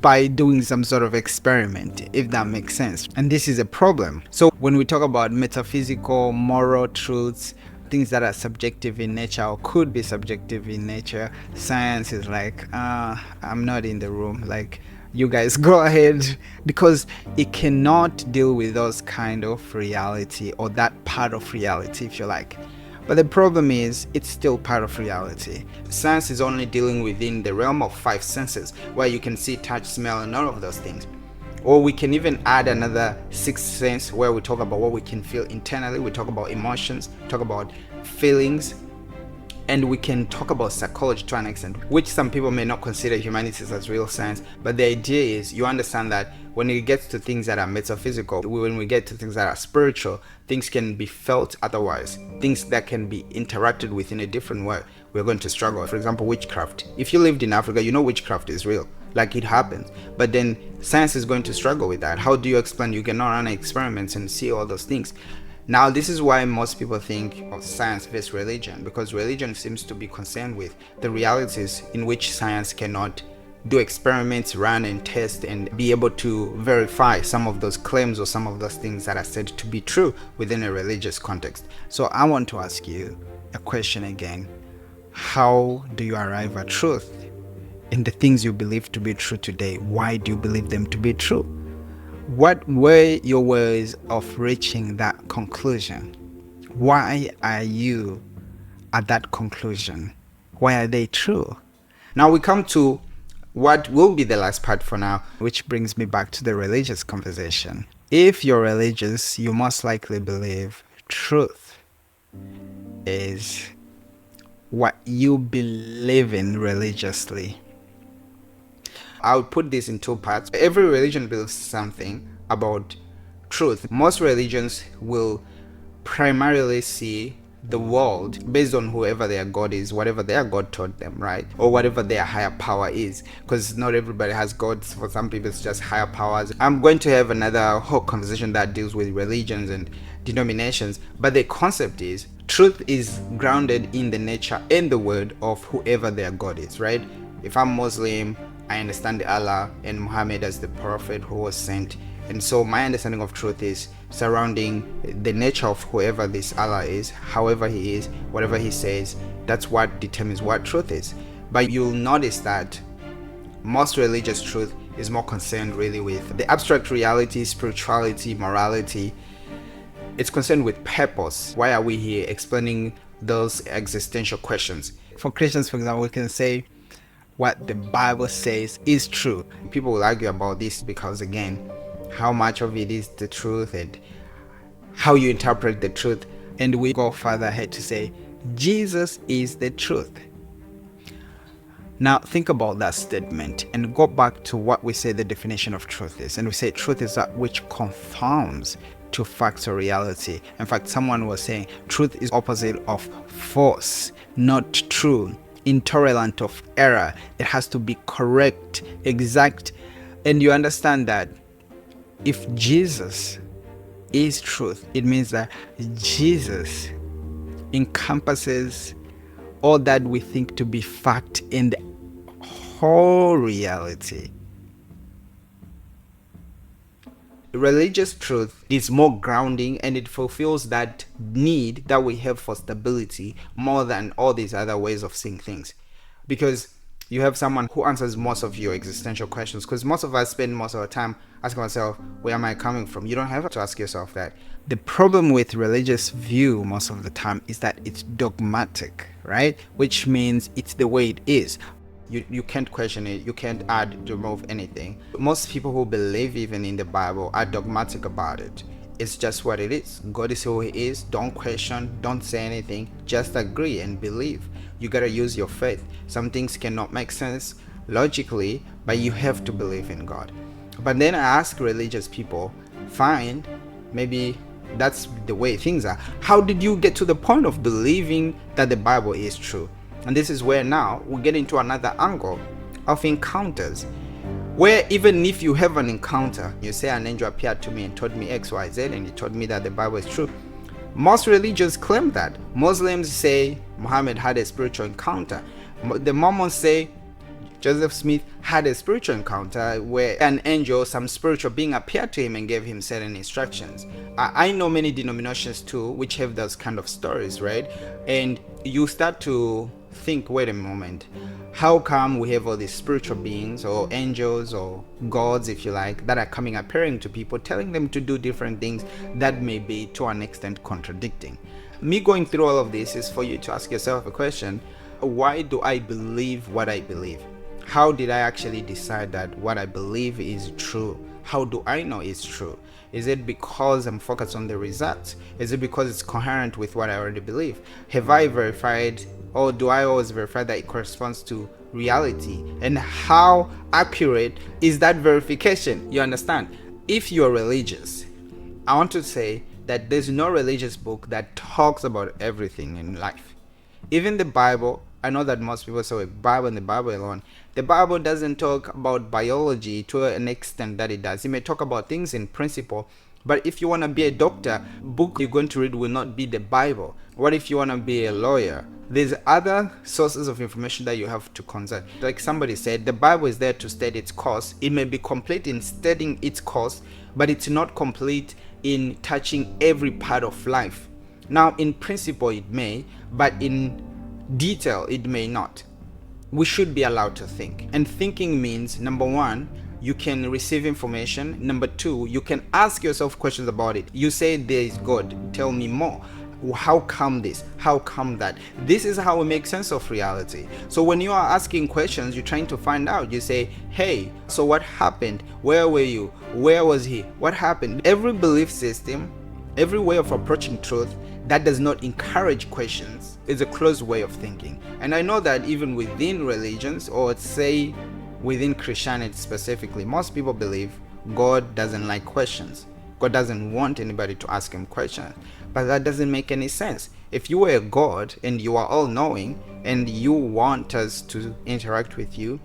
by doing some sort of experiment, if that makes sense. And this is a problem. So when we talk about metaphysical, moral truths, things that are subjective in nature or could be subjective in nature, science is like, I'm not in the room, like, you guys go ahead, because it cannot deal with those kind of reality, or that part of reality, if you like. But the problem is, it's still part of reality. Science is only dealing within the realm of 5 senses, where you can see, touch, smell, and all of those things. Or we can even add another 6th sense, where we talk about what we can feel internally. We talk about emotions, talk about feelings, and we can talk about psychology to an extent, which some people may not consider humanities as real science. But the idea is, you understand that when it gets to things that are metaphysical, when we get to things that are spiritual, things can be felt otherwise, things that can be interacted with in a different way. We're going to struggle. For example, witchcraft. If you lived in Africa, you know witchcraft is real, like it happens. But then science is going to struggle with that. How do you explain? You cannot run experiments and see all those things. Now, this is why most people think of science versus religion, because religion seems to be concerned with the realities in which science cannot do experiments, run and test, and be able to verify some of those claims or some of those things that are said to be true within a religious context. So I want to ask you a question again. How do you arrive at truth in the things you believe to be true today? Why do you believe them to be true? What were your ways of reaching that conclusion? Why are you at that conclusion? Why are they true? Now we come to what will be the last part for now, which brings me back to the religious conversation. If you're religious, you most likely believe truth is what you believe in religiously. I'll put this in 2 parts. Every religion believes something about truth. Most religions will primarily see the world based on whoever their God is, whatever their God taught them, right? Or whatever their higher power is, because not everybody has gods. For some people, it's just higher powers. I'm going to have another whole conversation that deals with religions and denominations, but the concept is truth is grounded in the nature and the word of whoever their God is, right? If I'm Muslim, I understand Allah and Muhammad as the prophet who was sent. And so my understanding of truth is surrounding the nature of whoever this Allah is, however he is, whatever he says. That's what determines what truth is. But you'll notice that most religious truth is more concerned really with the abstract reality, spirituality, morality. It's concerned with purpose. Why are we here? Explaining those existential questions. For Christians, for example, we can say what the Bible says is true. People will argue about this because, again, how much of it is the truth and how you interpret the truth. And we go further ahead to say Jesus is the truth. Now think about that statement and go back to what we say the definition of truth is. And we say truth is that which conforms to facts or reality. In fact, someone was saying truth is opposite of false, not true, intolerant of error. It has to be correct, exact. And you understand that if Jesus is truth, it means that Jesus encompasses all that we think to be fact in the whole reality. Religious truth is more grounding, and it fulfills that need that we have for stability more than all these other ways of seeing things, because you have someone who answers most of your existential questions. Because most of us spend most of our time asking ourselves, where am I coming from? You don't have to ask yourself that. The problem with religious view most of the time is that it's dogmatic, right? Which means it's the way it is. You can't question it. You can't add, remove anything. Most people who believe even in the Bible are dogmatic about it. It's just what it is. God is who he is. Don't question, don't say anything. Just agree and believe. You gotta use your faith. Some things cannot make sense logically, but you have to believe in God. But then I ask religious people, fine, maybe that's the way things are. How did you get to the point of believing that the Bible is true? And this is where now we get into another angle of encounters, where even if you have an encounter, you say an angel appeared to me and told me X, Y, Z, and he told me that the Bible is true. Most religions claim that. Muslims say Muhammad had a spiritual encounter. The Mormons say Joseph Smith had a spiritual encounter where an angel, some spiritual being, appeared to him and gave him certain instructions. I know many denominations too which have those kind of stories, right? And you start to think, wait a moment, how come we have all these spiritual beings or angels or gods, if you like, that are coming appearing to people, telling them to do different things that may be to an extent contradicting? Me going through all of this is for you to ask yourself a question: why do I believe what I believe? How did I actually decide that what I believe is true? How do I know it's true? Is it because I'm focused on the results? Is it because it's coherent with what I already believe? Have I verified, or do I always verify that it corresponds to reality? And how accurate is that verification? You understand? If you're religious, I want to say that there's no religious book that talks about everything in life. Even the Bible, I know that most people say Bible and the Bible alone. The Bible doesn't talk about biology to an extent that it does. It may talk about things in principle, but if you want to be a doctor, book you're going to read will not be the Bible. What if you want to be a lawyer? There's other sources of information that you have to consult. Like somebody said, the Bible is there to state its course. It may be complete in stating its course, but it's not complete in touching every part of life. Now, in principle, it may, but in detail, it may not. We should be allowed to think. And thinking means, number one, you can receive information. Number two, you can ask yourself questions about it. You say there is God. Tell me more. How come this? How come that? This is how we make sense of reality. So when you are asking questions, you're trying to find out. You say, hey, so what happened? Where were you? Where was he? What happened? Every belief system, every way of approaching truth that does not encourage questions is a closed way of thinking. And I know that even within religions, or say within Christianity specifically, most people believe God doesn't like questions. God doesn't want anybody to ask him questions. But that doesn't make any sense. If you were a God and you are all-knowing and you want us to interact with you,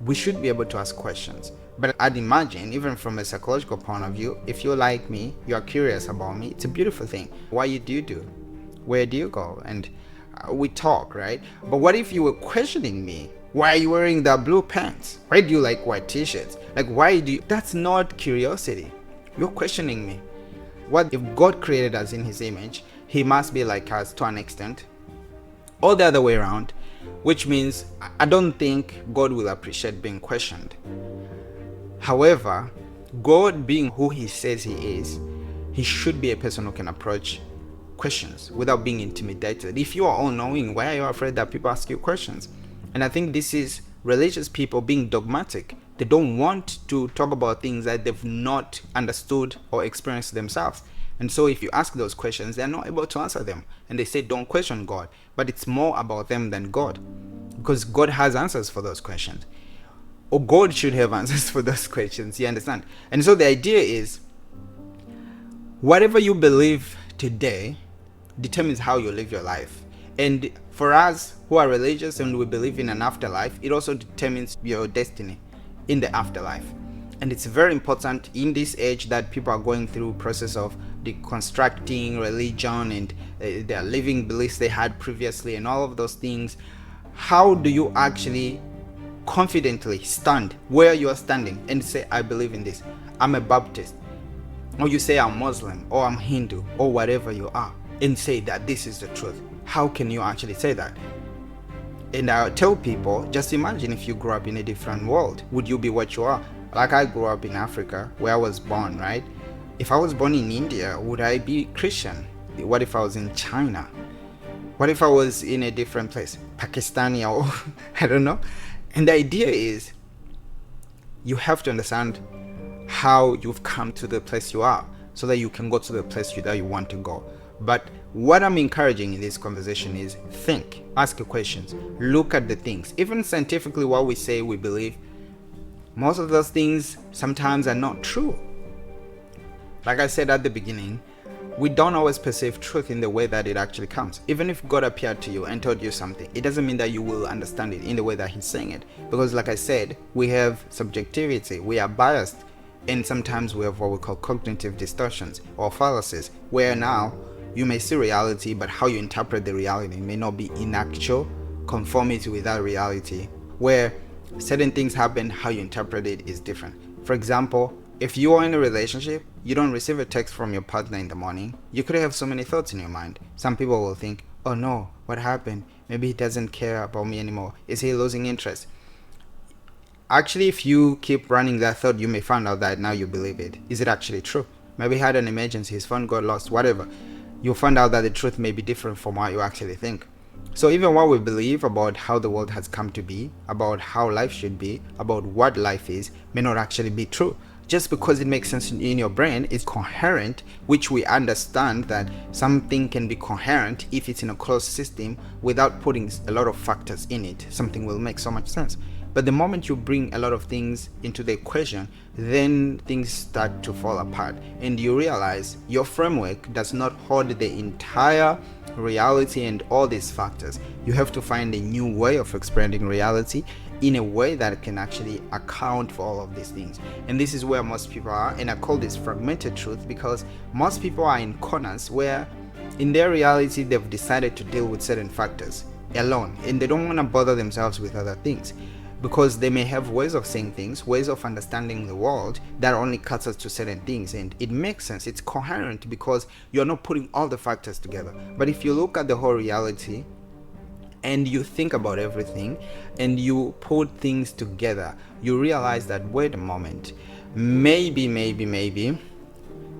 we should be able to ask questions. But I'd imagine, even from a psychological point of view, if you're like me, you're curious about me, it's a beautiful thing. What do you do? Where do you go? And we talk, right? But what if you were questioning me? Why are you wearing the blue pants? Why do you like white t-shirts? Like, why do you... That's not curiosity. You're questioning me. What if God created us in his image? He must be like us to an extent. Or the other way around, which means I don't think God will appreciate being questioned. However, God being who he says he is, he should be a person who can approach questions without being intimidated. If you are all-knowing, why are you afraid that people ask you questions? And I think this is religious people being dogmatic. They don't want to talk about things that they've not understood or experienced themselves. And so if you ask those questions, they're not able to answer them. And they say, don't question God. But it's more about them than God. Because God has answers for those questions. Or God should have answers for those questions. You understand? And so the idea is, whatever you believe today determines how you live your life. And for us who are religious and we believe in an afterlife, it also determines your destiny in the afterlife. And it's very important in this age that people are going through process of deconstructing religion and their living beliefs they had previously and all of those things. How do you actually confidently stand where you are standing and say, I believe in this, I'm a Baptist, or you say I'm Muslim, or I'm Hindu, or whatever you are, and say that this is the truth? How can you actually say that? And I tell people, just imagine if you grew up in a different world, would you be what you are? Like I grew up in Africa, where I was born, right? If I was born in India, would I be Christian? What if I was in China? What if I was in a different place, Pakistani, or I don't know? And the idea is you have to understand how you've come to the place you are so that you can go to the place that you want to go. But what I'm encouraging in this conversation is think, ask your questions, look at the things. Even scientifically, what we say we believe, most of those things sometimes are not true. Like I said at the beginning, we don't always perceive truth in the way that it actually comes. Even if God appeared to you and told you something, it doesn't mean that you will understand it in the way that He's saying it. Because like I said, we have subjectivity, we are biased, and sometimes we have what we call cognitive distortions or fallacies, where now you may see reality, but how you interpret the reality may not be in actual conformity with that reality. Where certain things happen, how you interpret it is different. For example, if you are in a relationship, you don't receive a text from your partner in the morning, you could have so many thoughts in your mind. Some people will think, oh no, what happened? Maybe he doesn't care about me anymore. Is he losing interest? Actually, if you keep running that thought, you may find out that now you believe it. Is it actually true? Maybe he had an emergency, his phone got lost, whatever. You'll find out that the truth may be different from what you actually think. So even what we believe about how the world has come to be, about how life should be, about what life is, may not actually be true. Just because it makes sense in your brain, it's coherent, which we understand that something can be coherent if it's in a closed system without putting a lot of factors in it. Something will make so much sense. But the moment you bring a lot of things into the equation, then things start to fall apart, and you realize your framework does not hold the entire reality and all these factors. You have to find a new way of explaining reality in a way that can actually account for all of these things. And this is where most people are, and I call this fragmented truth because most people are in corners where in their reality they've decided to deal with certain factors alone, and they don't want to bother themselves with other things, because they may have ways of saying things, ways of understanding the world that only cuts us to certain things, and it makes sense, it's coherent because you're not putting all the factors together. But if you look at the whole reality and you think about everything and you put things together, you realize that, wait a moment, maybe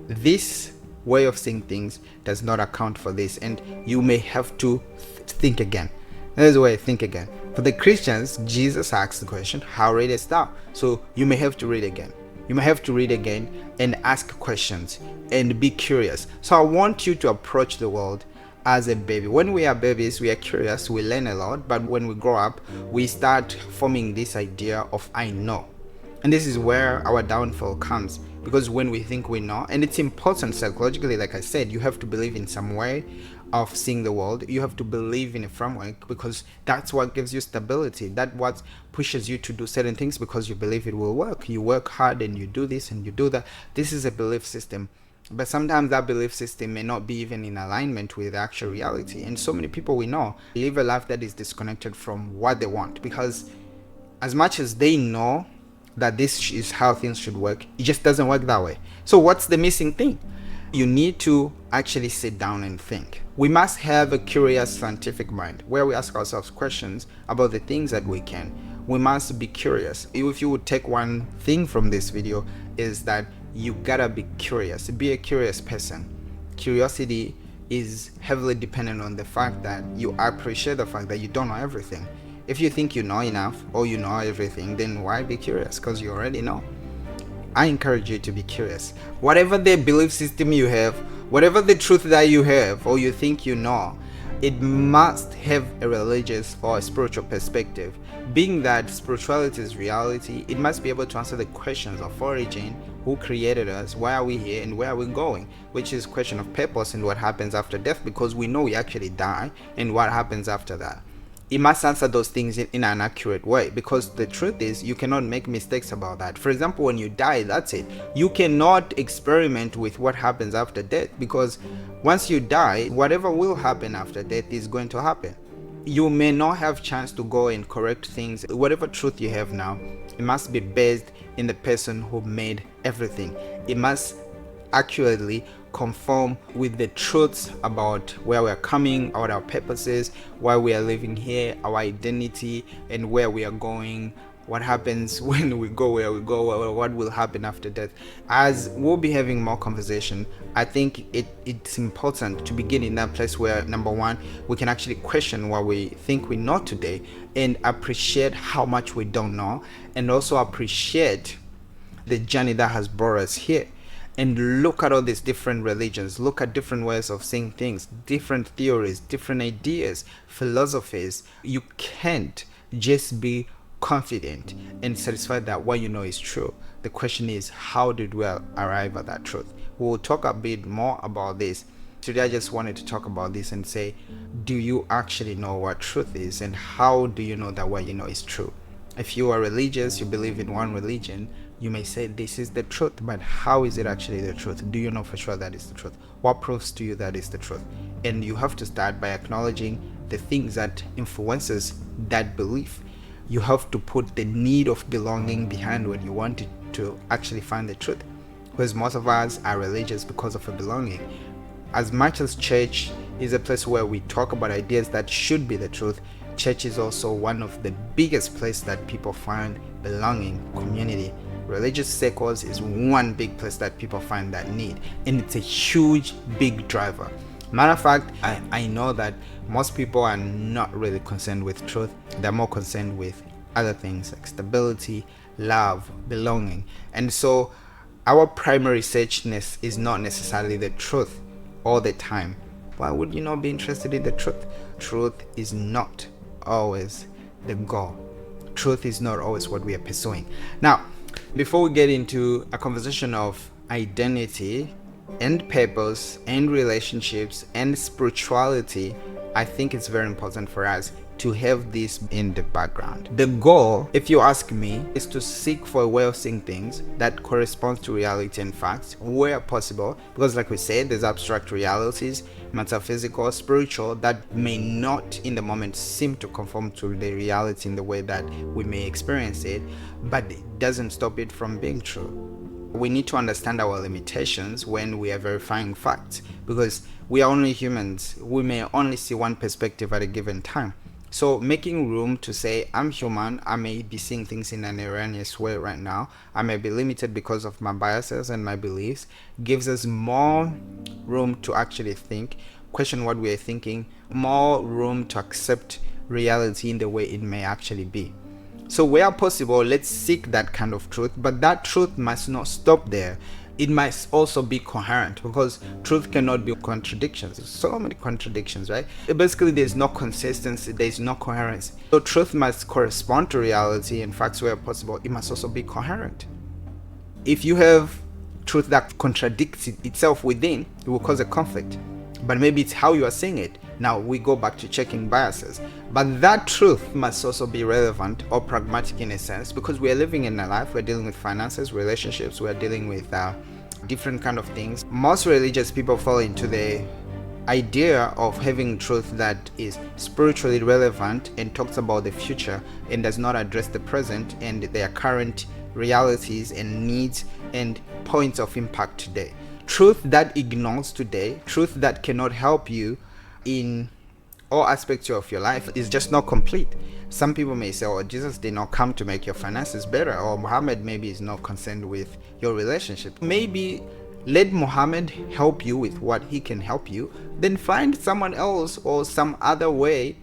this way of seeing things does not account for this, and you may have to think again. There's a way to think again. For the Christians, Jesus asked the question, how readest thou? So you may have to read again. You may have to read again and ask questions and be curious. So I want you to approach the world as a baby. When we are babies, we are curious, we learn a lot, but when we grow up, we start forming this idea of I know. And this is where our downfall comes, because when we think we know, and it's important psychologically, like I said, you have to believe in some way of seeing the world. You have to believe in a framework, because that's what gives you stability. That's what pushes you to do certain things, because you believe it will work. You work hard and you do this and you do that. This is a belief system. But sometimes that belief system may not be even in alignment with actual reality. And so many people we know live a life that is disconnected from what they want, because as much as they know that this is how things should work, it just doesn't work that way. So what's the missing thing? You need to actually sit down and think. We must have a curious scientific mind where we ask ourselves questions about the things that we can. We must be curious. If you would take one thing from this video, is that you gotta be curious. Be a curious person. Curiosity is heavily dependent on the fact that you appreciate the fact that you don't know everything. If you think you know enough or you know everything, then why be curious? Because you already know. I encourage you to be curious. Whatever the belief system you have, whatever the truth that you have or you think you know, it must have a religious or a spiritual perspective. Being that spirituality is reality, it must be able to answer the questions of origin, who created us, why are we here, and where are we going, which is a question of purpose and what happens after death, because we know we actually die, and what happens after that. It must answer those things in an accurate way, because the truth is you cannot make mistakes about that. For example, when you die, that's it. You cannot experiment with what happens after death, because once you die, whatever will happen after death is going to happen. You may not have chance to go and correct things. Whatever truth you have now, it must be based in the person who made everything. It must accurately conform with the truths about where we're coming, about our purposes, why we are living here, our identity, and where we are going what happens when we go where we go, or what will happen after death. As we'll be having more conversation, I think it's important to begin in that place where, number one, we can actually question what we think we know today and appreciate how much we don't know, and also appreciate the journey that has brought us here. And look at all these different religions, look at different ways of seeing things, different theories, different ideas, philosophies. You can't just be confident and satisfied that what you know is true. The question is, how did we arrive at that truth? We'll talk a bit more about this. Today I just wanted to talk about this and say, do you actually know what truth is, and how do you know that what you know is true? If you are religious, you believe in one religion, you may say this is the truth, but how is it actually the truth? Do you know for sure that is the truth? What proves to you that is the truth? And you have to start by acknowledging the things that influences that belief. You have to put the need of belonging behind when you want to actually find the truth. Because most of us are religious because of a belonging. As much as church is a place where we talk about ideas that should be the truth, church is also one of the biggest places that people find belonging, community. Religious circles is one big place that people find that need, and it's a huge, big driver. Matter of fact, I know that most people are not really concerned with truth. They're more concerned with other things like stability, love, belonging. And so our primary searchness is not necessarily the truth all the time. Why would you not be interested in the truth? Truth is not always the goal. Truth is not always what we are pursuing. Now, before we get into a conversation of identity and purpose and relationships and spirituality, I think it's very important for us to have this in the background. The goal, if you ask me, is to seek for a way of seeing things that corresponds to reality and facts where possible, because like we said, there's abstract realities, metaphysical, spiritual, that may not in the moment seem to conform to the reality in the way that we may experience it, but it doesn't stop it from being true. We need to understand our limitations when we are verifying facts, because we are only humans. We may only see one perspective at a given time. So making room to say, I'm human, I may be seeing things in an erroneous way right now, I may be limited because of my biases and my beliefs, gives us more room to actually think, question what we are thinking, more room to accept reality in the way it may actually be. So where possible, let's seek that kind of truth, but that truth must not stop there. It must also be coherent, because truth cannot be contradictions. There's so many contradictions, right? Basically, there's no consistency, there's no coherence. So truth must correspond to reality, and facts where possible, it must also be coherent. If you have truth that contradicts itself within, it will cause a conflict. But maybe it's how you are seeing it. Now we go back to checking biases. But that truth must also be relevant or pragmatic in a sense, because we are living in a life, we're dealing with finances, relationships, we're dealing with different kind of things. Most religious people fall into the idea of having truth that is spiritually relevant and talks about the future and does not address the present and their current realities and needs and points of impact today. Truth that ignores today, truth that cannot help you in all aspects of your life, is just not complete. Some people may say, oh, Jesus did not come to make your finances better, or Muhammad maybe is not concerned with your relationship. Maybe let Muhammad help you with what he can help you, then find someone else or some other way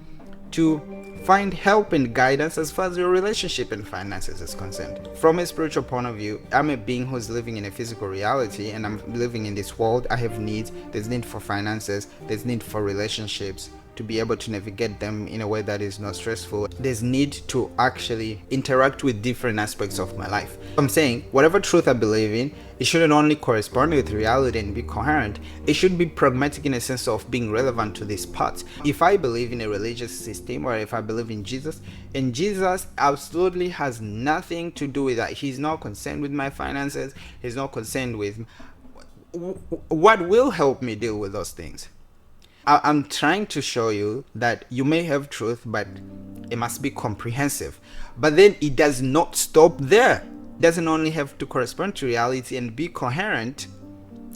to find help and guidance as far as your relationship and finances is concerned. From a spiritual point of view, I'm a being who's living in a physical reality, and I'm living in this world. I have needs. There's need for finances, there's need for relationships, to be able to navigate them in a way that is not stressful. There's need to actually interact with different aspects of my life. I'm saying whatever truth I believe in, it shouldn't only correspond with reality and be coherent. It should be pragmatic in a sense of being relevant to these parts. If I believe in a religious system, or if I believe in Jesus, and Jesus absolutely has nothing to do with that. He's not concerned with my finances. He's not concerned with what will help me deal with those things. I'm trying to show you that you may have truth, but it must be comprehensive. But then it does not stop there. It doesn't only have to correspond to reality and be coherent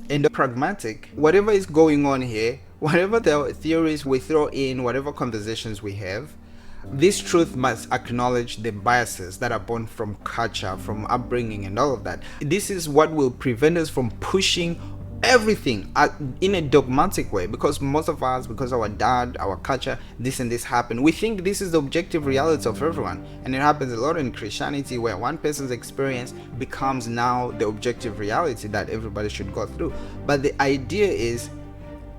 and pragmatic. Whatever is going on here, whatever the theories we throw in, whatever conversations we have, This truth must acknowledge the biases that are born from culture, from upbringing, and all of that. This is what will prevent us from pushing everything in a dogmatic way, because most of us, because our dad, our culture, this and this happened, we think this is the objective reality of everyone. And it happens a lot in Christianity, where one person's experience becomes now the objective reality that everybody should go through. But the idea is,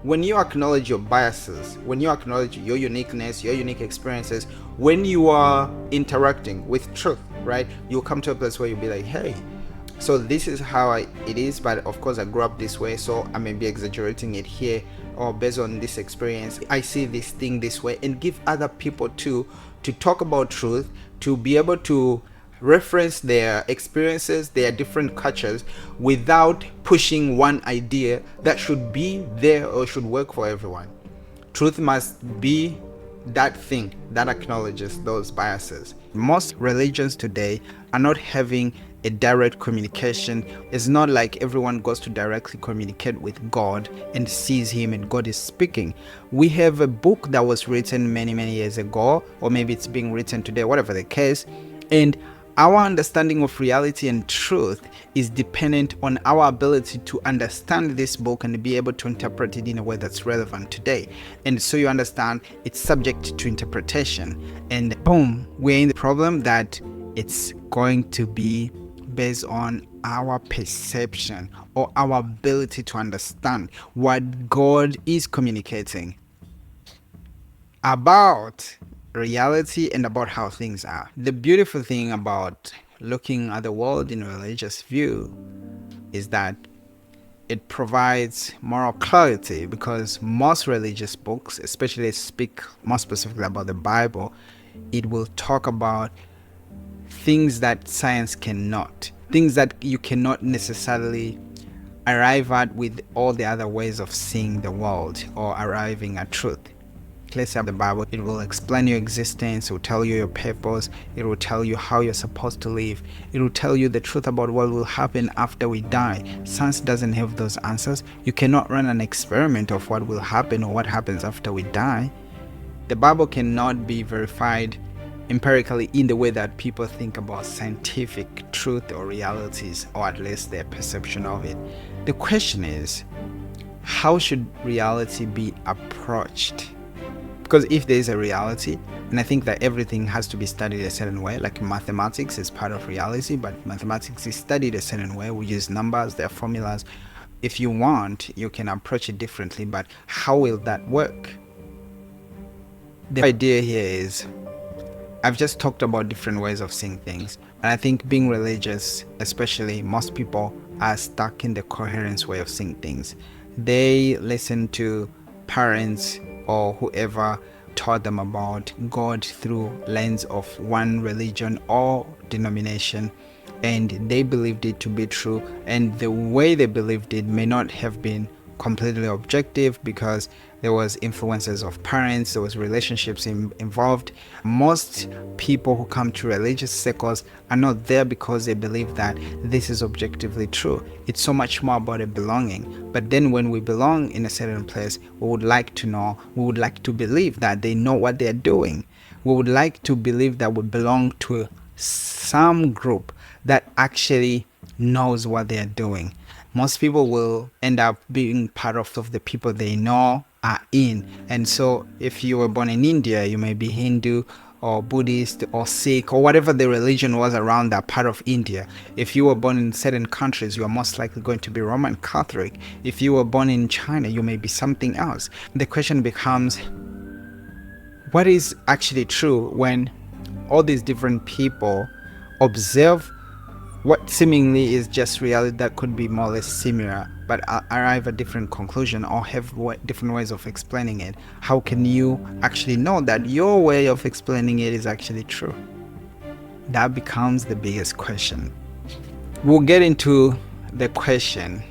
when you acknowledge your biases, when you acknowledge your uniqueness, your unique experiences, when you are interacting with truth, right, you'll come to a place where you'll be like, hey, so this is how it is, but of course I grew up this way, so I may be exaggerating it here, or based on this experience I see this thing this way, and give other people to talk about truth, to be able to reference their experiences, their different cultures, without pushing one idea that should be there or should work for everyone. Truth must be that thing that acknowledges those biases. Most religions today are not having a direct communication. It's not like everyone goes to directly communicate with God and sees him and God is speaking. We have a book that was written many years ago, or maybe it's being written today, whatever the case, and our understanding of reality and truth is dependent on our ability to understand this book and be able to interpret it in a way that's relevant today. And so you understand it's subject to interpretation. And boom, we're in the problem that it's going to be based on our perception or our ability to understand what God is communicating about reality and about how things are. The beautiful thing about looking at the world in a religious view is that it provides moral clarity, because most religious books, especially speak more specifically about the Bible, it will talk about things that science cannot, things that you cannot necessarily arrive at with all the other ways of seeing the world or arriving at truth. Let's say the Bible, it will explain your existence, it will tell you your purpose, it will tell you how you're supposed to live, it will tell you the truth about what will happen after we die. Science doesn't have those answers. You cannot run an experiment of what will happen or what happens after we die. The Bible cannot be verified empirically in the way that people think about scientific truth or realities, or at least their perception of it. The question is, how should reality be approached? Because if there is a reality, and I think that everything has to be studied a certain way, like mathematics is part of reality, but mathematics is studied a certain way. We use numbers, there are formulas. If you want, you can approach it differently, but how will that work? The idea here is, I've just talked about different ways of seeing things, and I think being religious, especially, most people are stuck in the coherence way of seeing things. They listen to parents or whoever taught them about God through lens of one religion or denomination, and they believed it to be true, and the way they believed it may not have been completely objective, because there was influences of parents, there was relationships involved. Most people who come to religious circles are not there because they believe that this is objectively true. It's so much more about a belonging. But then when we belong in a certain place, we would like to know, we would like to believe that they know what they're doing. We would like to believe that we belong to some group that actually knows what they're doing. Most people will end up being part of the people they know are in. And so if you were born in India, you may be Hindu or Buddhist or Sikh or whatever the religion was around that part of India. If you were born in certain countries, you are most likely going to be Roman Catholic. If you were born in China, you may be something else. The question becomes, what is actually true when all these different people observe what seemingly is just reality that could be more or less similar, but arrive at different conclusion or have different ways of explaining it? How can you actually know that your way of explaining it is actually true? That becomes the biggest question. We'll get into the question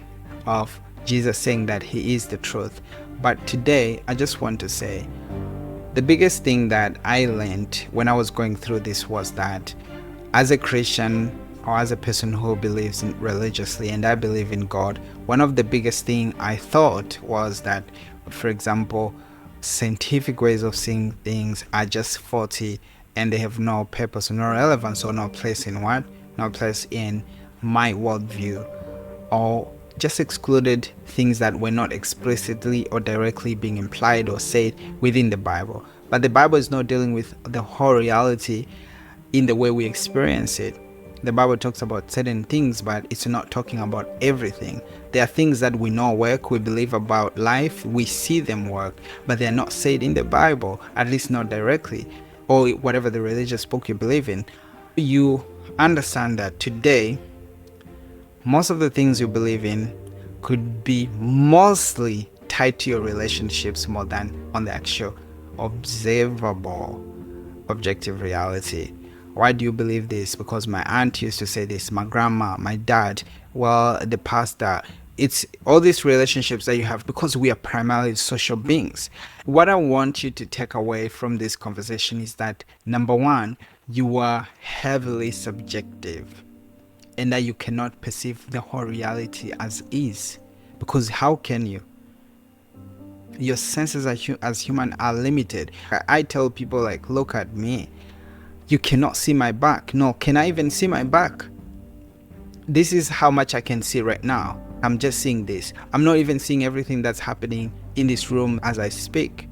of Jesus saying that he is the truth, but today I just want to say the biggest thing that I learned when I was going through this was that as a Christian, or as a person who believes in religiously, and I believe in God, one of the biggest thing I thought was that, for example, scientific ways of seeing things are just faulty and they have no purpose, no relevance, or no place in what? No place in my worldview, or just excluded things that were not explicitly or directly being implied or said within the Bible. But the Bible is not dealing with the whole reality in the way we experience it. The Bible talks about certain things, but it's not talking about everything. There are things that we know work, we believe about life, we see them work, but they're not said in the Bible, at least not directly, or whatever the religious book you believe in. You understand that today, most of the things you believe in could be mostly tied to your relationships more than on the actual observable, objective reality. Why do you believe this? Because my aunt used to say this, my grandma, my dad, well, the pastor. It's all these relationships that you have because we are primarily social beings. What I want you to take away from this conversation is that, number one, you are heavily subjective and that you cannot perceive the whole reality as is. Because how can you? Your senses as human are limited. I tell people, like, look at me. You cannot see my back. No, can I even see my back? This is how much I can see right now. I'm just seeing this. I'm not even seeing everything that's happening in this room as I speak.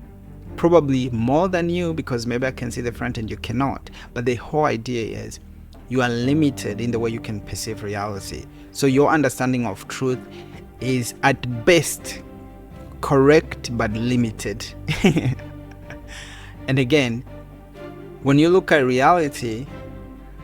Probably more than you, because maybe I can see the front and you cannot. But the whole idea is you are limited in the way you can perceive reality. So your understanding of truth is at best correct but limited. And again, when you look at reality,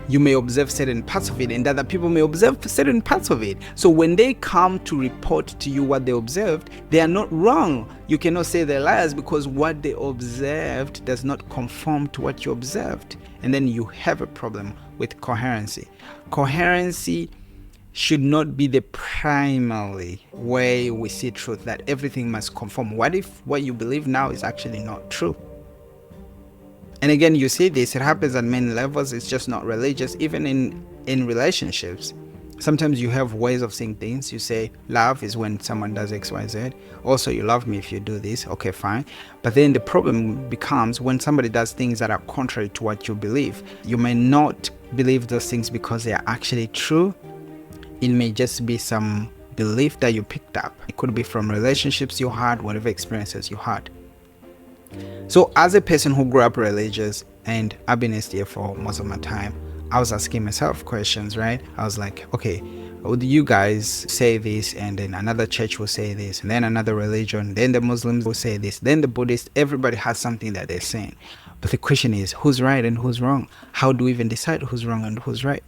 you may observe certain parts of it and other people may observe certain parts of it. So when they come to report to you what they observed, they are not wrong. You cannot say they're liars because what they observed does not conform to what you observed. And then you have a problem with coherency. Coherency should not be the primary way we see truth, that everything must conform. What if what you believe now is actually not true? And again, you see this, it happens at many levels. It's just not religious. Even in relationships, sometimes you have ways of seeing things. You say love is when someone does X, Y, Z. Also, you love me if you do this. Okay, fine. But then the problem becomes when somebody does things that are contrary to what you believe. You may not believe those things because they are actually true. It may just be some belief that you picked up. It could be from relationships you had, whatever experiences you had. So as a person who grew up religious, and I've been SDA for most of my time, I was asking myself questions, right? I was like, okay, would you guys say this, and then another church will say this, and then another religion, then the Muslims will say this, then the Buddhists, everybody has something that they're saying. But the question is, who's right and who's wrong? How do we even decide who's wrong and who's right?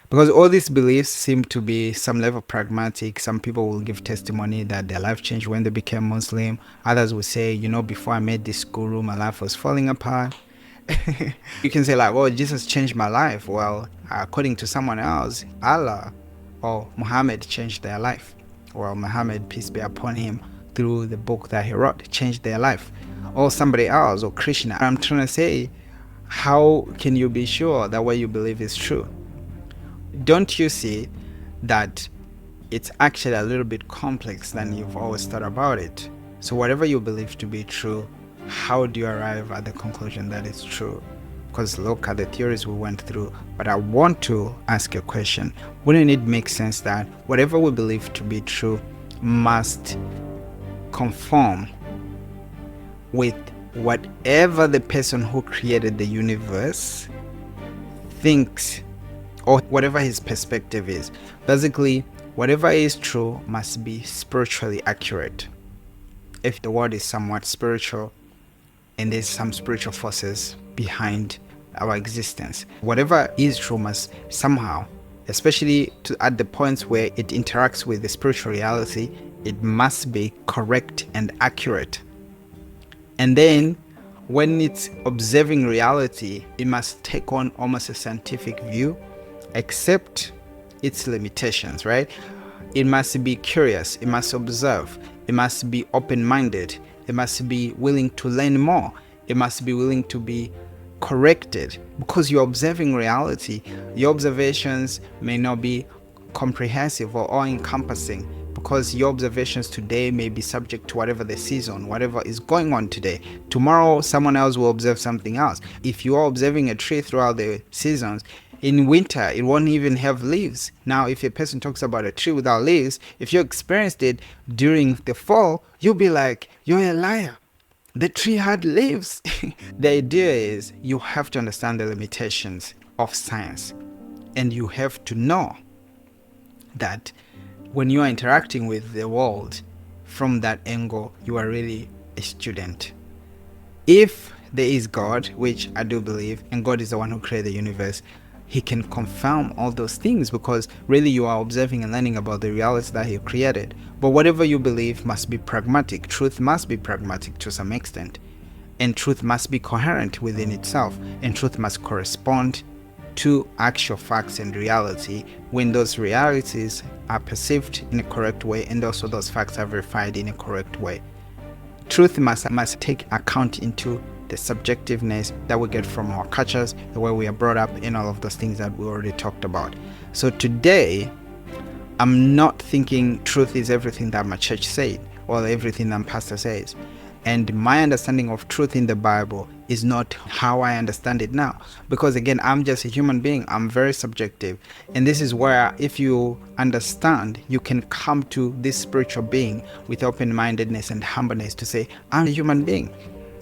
Because all these beliefs seem to be some level pragmatic. Some people will give testimony that their life changed when they became Muslim. Others will say, before I met this guru, my life was falling apart. You can say like, oh, Jesus changed my life. Well, according to someone else, Allah or Muhammad changed their life. Well, Muhammad, peace be upon him, through the book that he wrote, changed their life. Or somebody else, or Krishna. I'm trying to say, how can you be sure that what you believe is true? Don't you see that it's actually a little bit complex than you've always thought about it? So whatever you believe to be true, how do you arrive at the conclusion that it's true? Because look at the theories we went through. But I want to ask a question. Wouldn't it make sense that whatever we believe to be true must conform with whatever the person who created the universe thinks, or whatever his perspective is? Basically, whatever is true must be spiritually accurate. If the world is somewhat spiritual and there's some spiritual forces behind our existence, whatever is true must somehow, especially at the points where it interacts with the spiritual reality, it must be correct and accurate. And then when it's observing reality, it must take on almost a scientific view, accept its limitations, right? It must be curious, it must observe, it must be open-minded, it must be willing to learn more, it must be willing to be corrected, because you're observing reality. Your observations may not be comprehensive or all-encompassing. because your observations today may be subject to whatever the season, whatever is going on today. Tomorrow, someone else will observe something else. If you are observing a tree throughout the seasons, in winter, it won't even have leaves. Now, if a person talks about a tree without leaves, if you experienced it during the fall, you'll be like, you're a liar. The tree had leaves. The idea is you have to understand the limitations of science, and you have to know that when you are interacting with the world from that angle, you are really a student. If there is God, which I do believe, and God is the one who created the universe, he can confirm all those things, because really you are observing and learning about the reality that he created. But whatever you believe must be pragmatic. Truth must be pragmatic to some extent, and truth must be coherent within itself, and truth must correspond to actual facts and reality when those realities are perceived in a correct way, and also those facts are verified in a correct way. Truth must take account into the subjectiveness that we get from our cultures, the way we are brought up, and all of those things that we already talked about. So today, I'm not thinking truth is everything that my church said or everything that pastor says. And my understanding of truth in the Bible is not how I understand it now. Because again, I'm just a human being. I'm very subjective. And this is where, if you understand, you can come to this spiritual being with open-mindedness and humbleness to say, I'm a human being.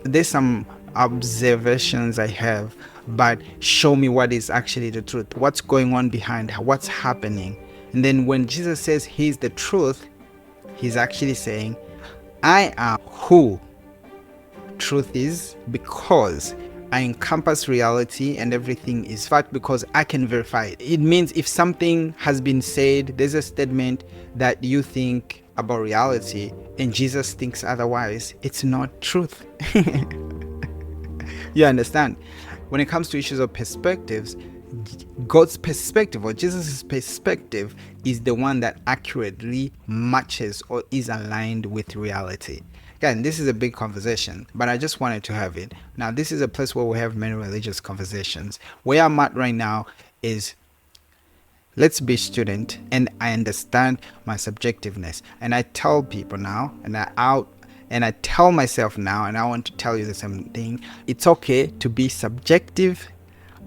There's some observations I have, but show me what is actually the truth. What's going on behind? What's happening? And then when Jesus says he's the truth, he's actually saying, I am who truth is, because I encompass reality and everything is fact, because I can verify it. It means if something has been said, there's a statement that you think about reality and Jesus thinks otherwise, it's not truth. You understand? When it comes to issues of perspectives, God's perspective or Jesus' perspective is the one that accurately matches or is aligned with reality. Again, this is a big conversation, but I just wanted to have it. Now, this is a place where we have many religious conversations. Where I'm at right now is, let's be student, and I understand my subjectiveness. And I tell people now, and I tell myself now, and I want to tell you the same thing. It's okay to be subjective,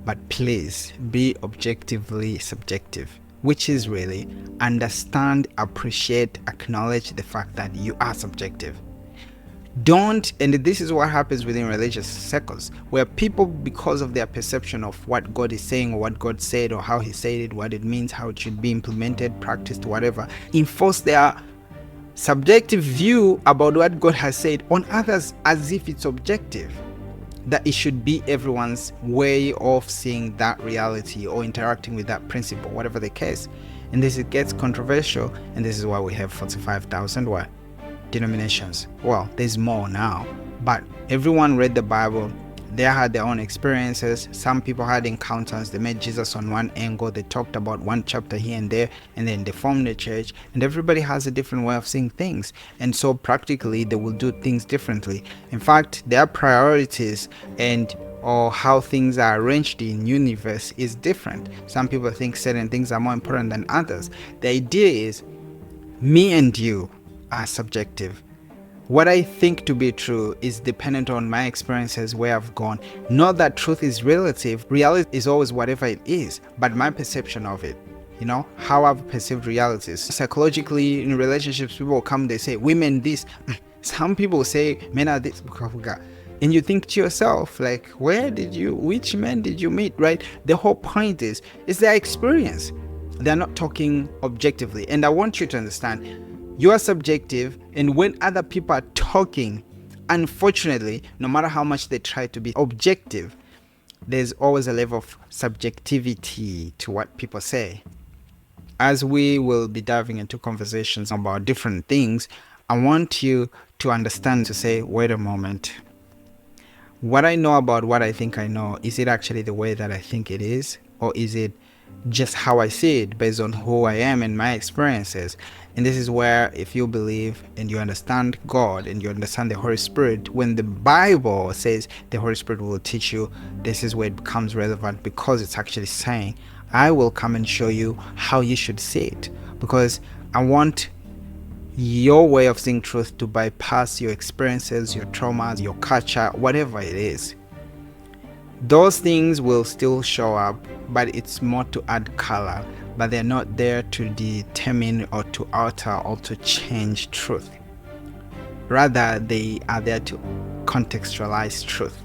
but please be objectively subjective, which is really understand, appreciate, acknowledge the fact that you are subjective. And this is what happens within religious circles, where people, because of their perception of what God is saying or what God said or how he said it, what it means, how it should be implemented, practiced, whatever, enforce their subjective view about what God has said on others as if it's objective, that it should be everyone's way of seeing that reality or interacting with that principle, whatever the case. And this, it gets controversial, and this is why we have 45,000 denominations. Well, there's more now, but everyone read the Bible. They had their own experiences. Some people had encounters. They met Jesus on one angle. They talked about one chapter here and there, and then they formed a church. And everybody has a different way of seeing things. And so practically, they will do things differently. In fact, their priorities or how things are arranged in universe is different. Some people think certain things are more important than others. The idea is, me and you are subjective. What I think to be true is dependent on my experiences, where I've gone. Not that truth is relative. Reality is always whatever it is, but my perception of it, how I've perceived realities. Psychologically, in relationships, people come, they say, women this. Some people say, men are this. And you think to yourself, like, which men did you meet, right? The whole point is their experience. They're not talking objectively. And I want you to understand, you are subjective, and when other people are talking, unfortunately, no matter how much they try to be objective, there's always a level of subjectivity to what people say. As we will be diving into conversations about different things, I want you to understand, to say, wait a moment. What I know about what I think I know, is it actually the way that I think it is? Or is it just how I see it based on who I am and my experiences? And this is where, if you believe and you understand God and you understand the Holy Spirit, when the Bible says the Holy Spirit will teach you, this is where it becomes relevant, because it's actually saying, I will come and show you how you should see it. Because I want your way of seeing truth to bypass your experiences, your traumas, your culture, whatever it is. Those things will still show up, but it's more to add color, but they're not there to determine or to alter or to change truth. Rather, they are there to contextualize truth,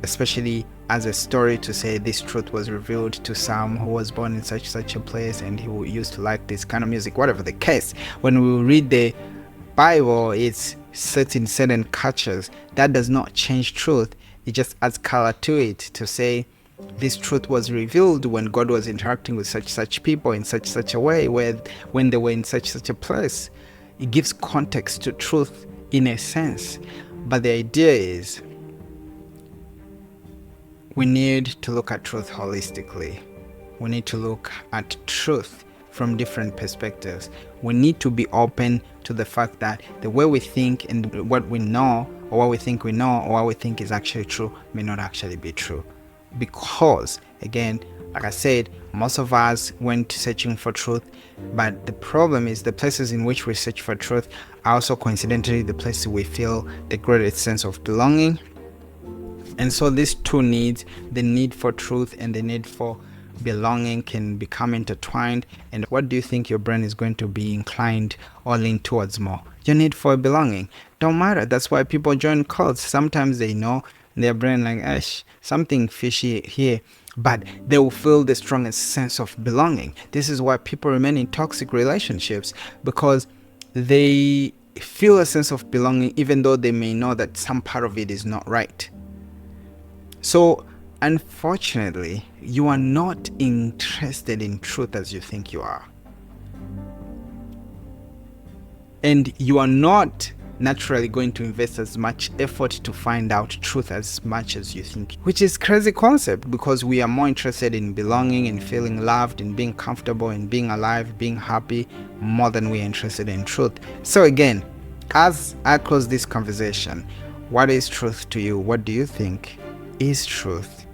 especially as a story to say this truth was revealed to Sam, who was born in such a place and he used to like this kind of music, whatever the case. When we read the Bible, it's set in certain cultures. That does not change truth. It just adds color to it to say this truth was revealed when God was interacting with such people in such a way, when they were in such a place. It gives context to truth in a sense. But the idea is we need to look at truth holistically. We need to look at truth from different perspectives. We need to be open to the fact that the way we think and what we know, or what we think we know, or what we think is actually true, may not actually be true. Because, again, like I said, most of us went searching for truth, but the problem is the places in which we search for truth are also coincidentally the places we feel the greatest sense of belonging. And so these two needs, the need for truth and the need for belonging, can become intertwined. And what do you think your brain is going to be inclined or lean towards more? Your need for belonging. Don't matter. That's why people join cults. Sometimes they know in their brain like, something fishy here, but they will feel the strongest sense of belonging. This is why people remain in toxic relationships, because they feel a sense of belonging even though they may know that some part of it is not right. So unfortunately, you are not interested in truth as you think you are. And you are not naturally going to invest as much effort to find out truth as much as you think, which is crazy concept, because we are more interested in belonging, in feeling loved, in being comfortable, in being alive, being happy, more than we are interested in truth. So again, as I close this conversation, what is truth to you? What do you think is truth?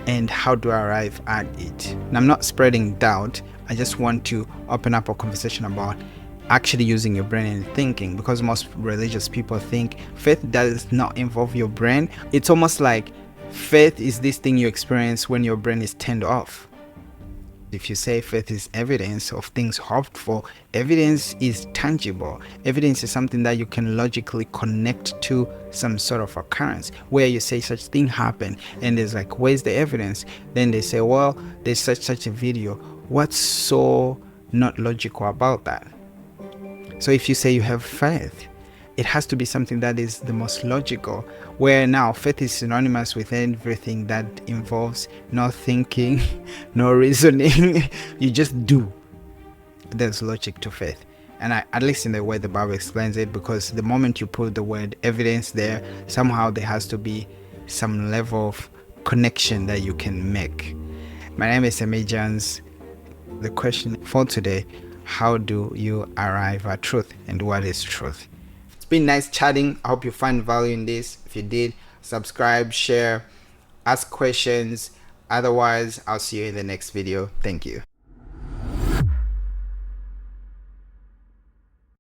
And how do I arrive at it? And I'm not spreading doubt. I just want to open up a conversation about actually using your brain and thinking, because most religious people think faith does not involve your brain. It's almost like faith is this thing you experience when your brain is turned off. If you say faith is evidence of things hoped for, evidence is tangible. Evidence is something that you can logically connect to some sort of occurrence, where you say such thing happened and there's like, where's the evidence? Then they say, well, there's such a video. What's so not logical about that? So if you say you have faith, it has to be something that is the most logical, where now faith is synonymous with everything that involves no thinking, no reasoning. You just do. There's logic to faith. And at least in the way the Bible explains it, because the moment you put the word evidence there, somehow there has to be some level of connection that you can make. My name is Samie Johnz. The question for today: how do you arrive at truth, and what is truth? It's been nice chatting. I hope you find value in this. If you did, subscribe, share, ask questions. Otherwise, I'll see you in the next video. Thank you.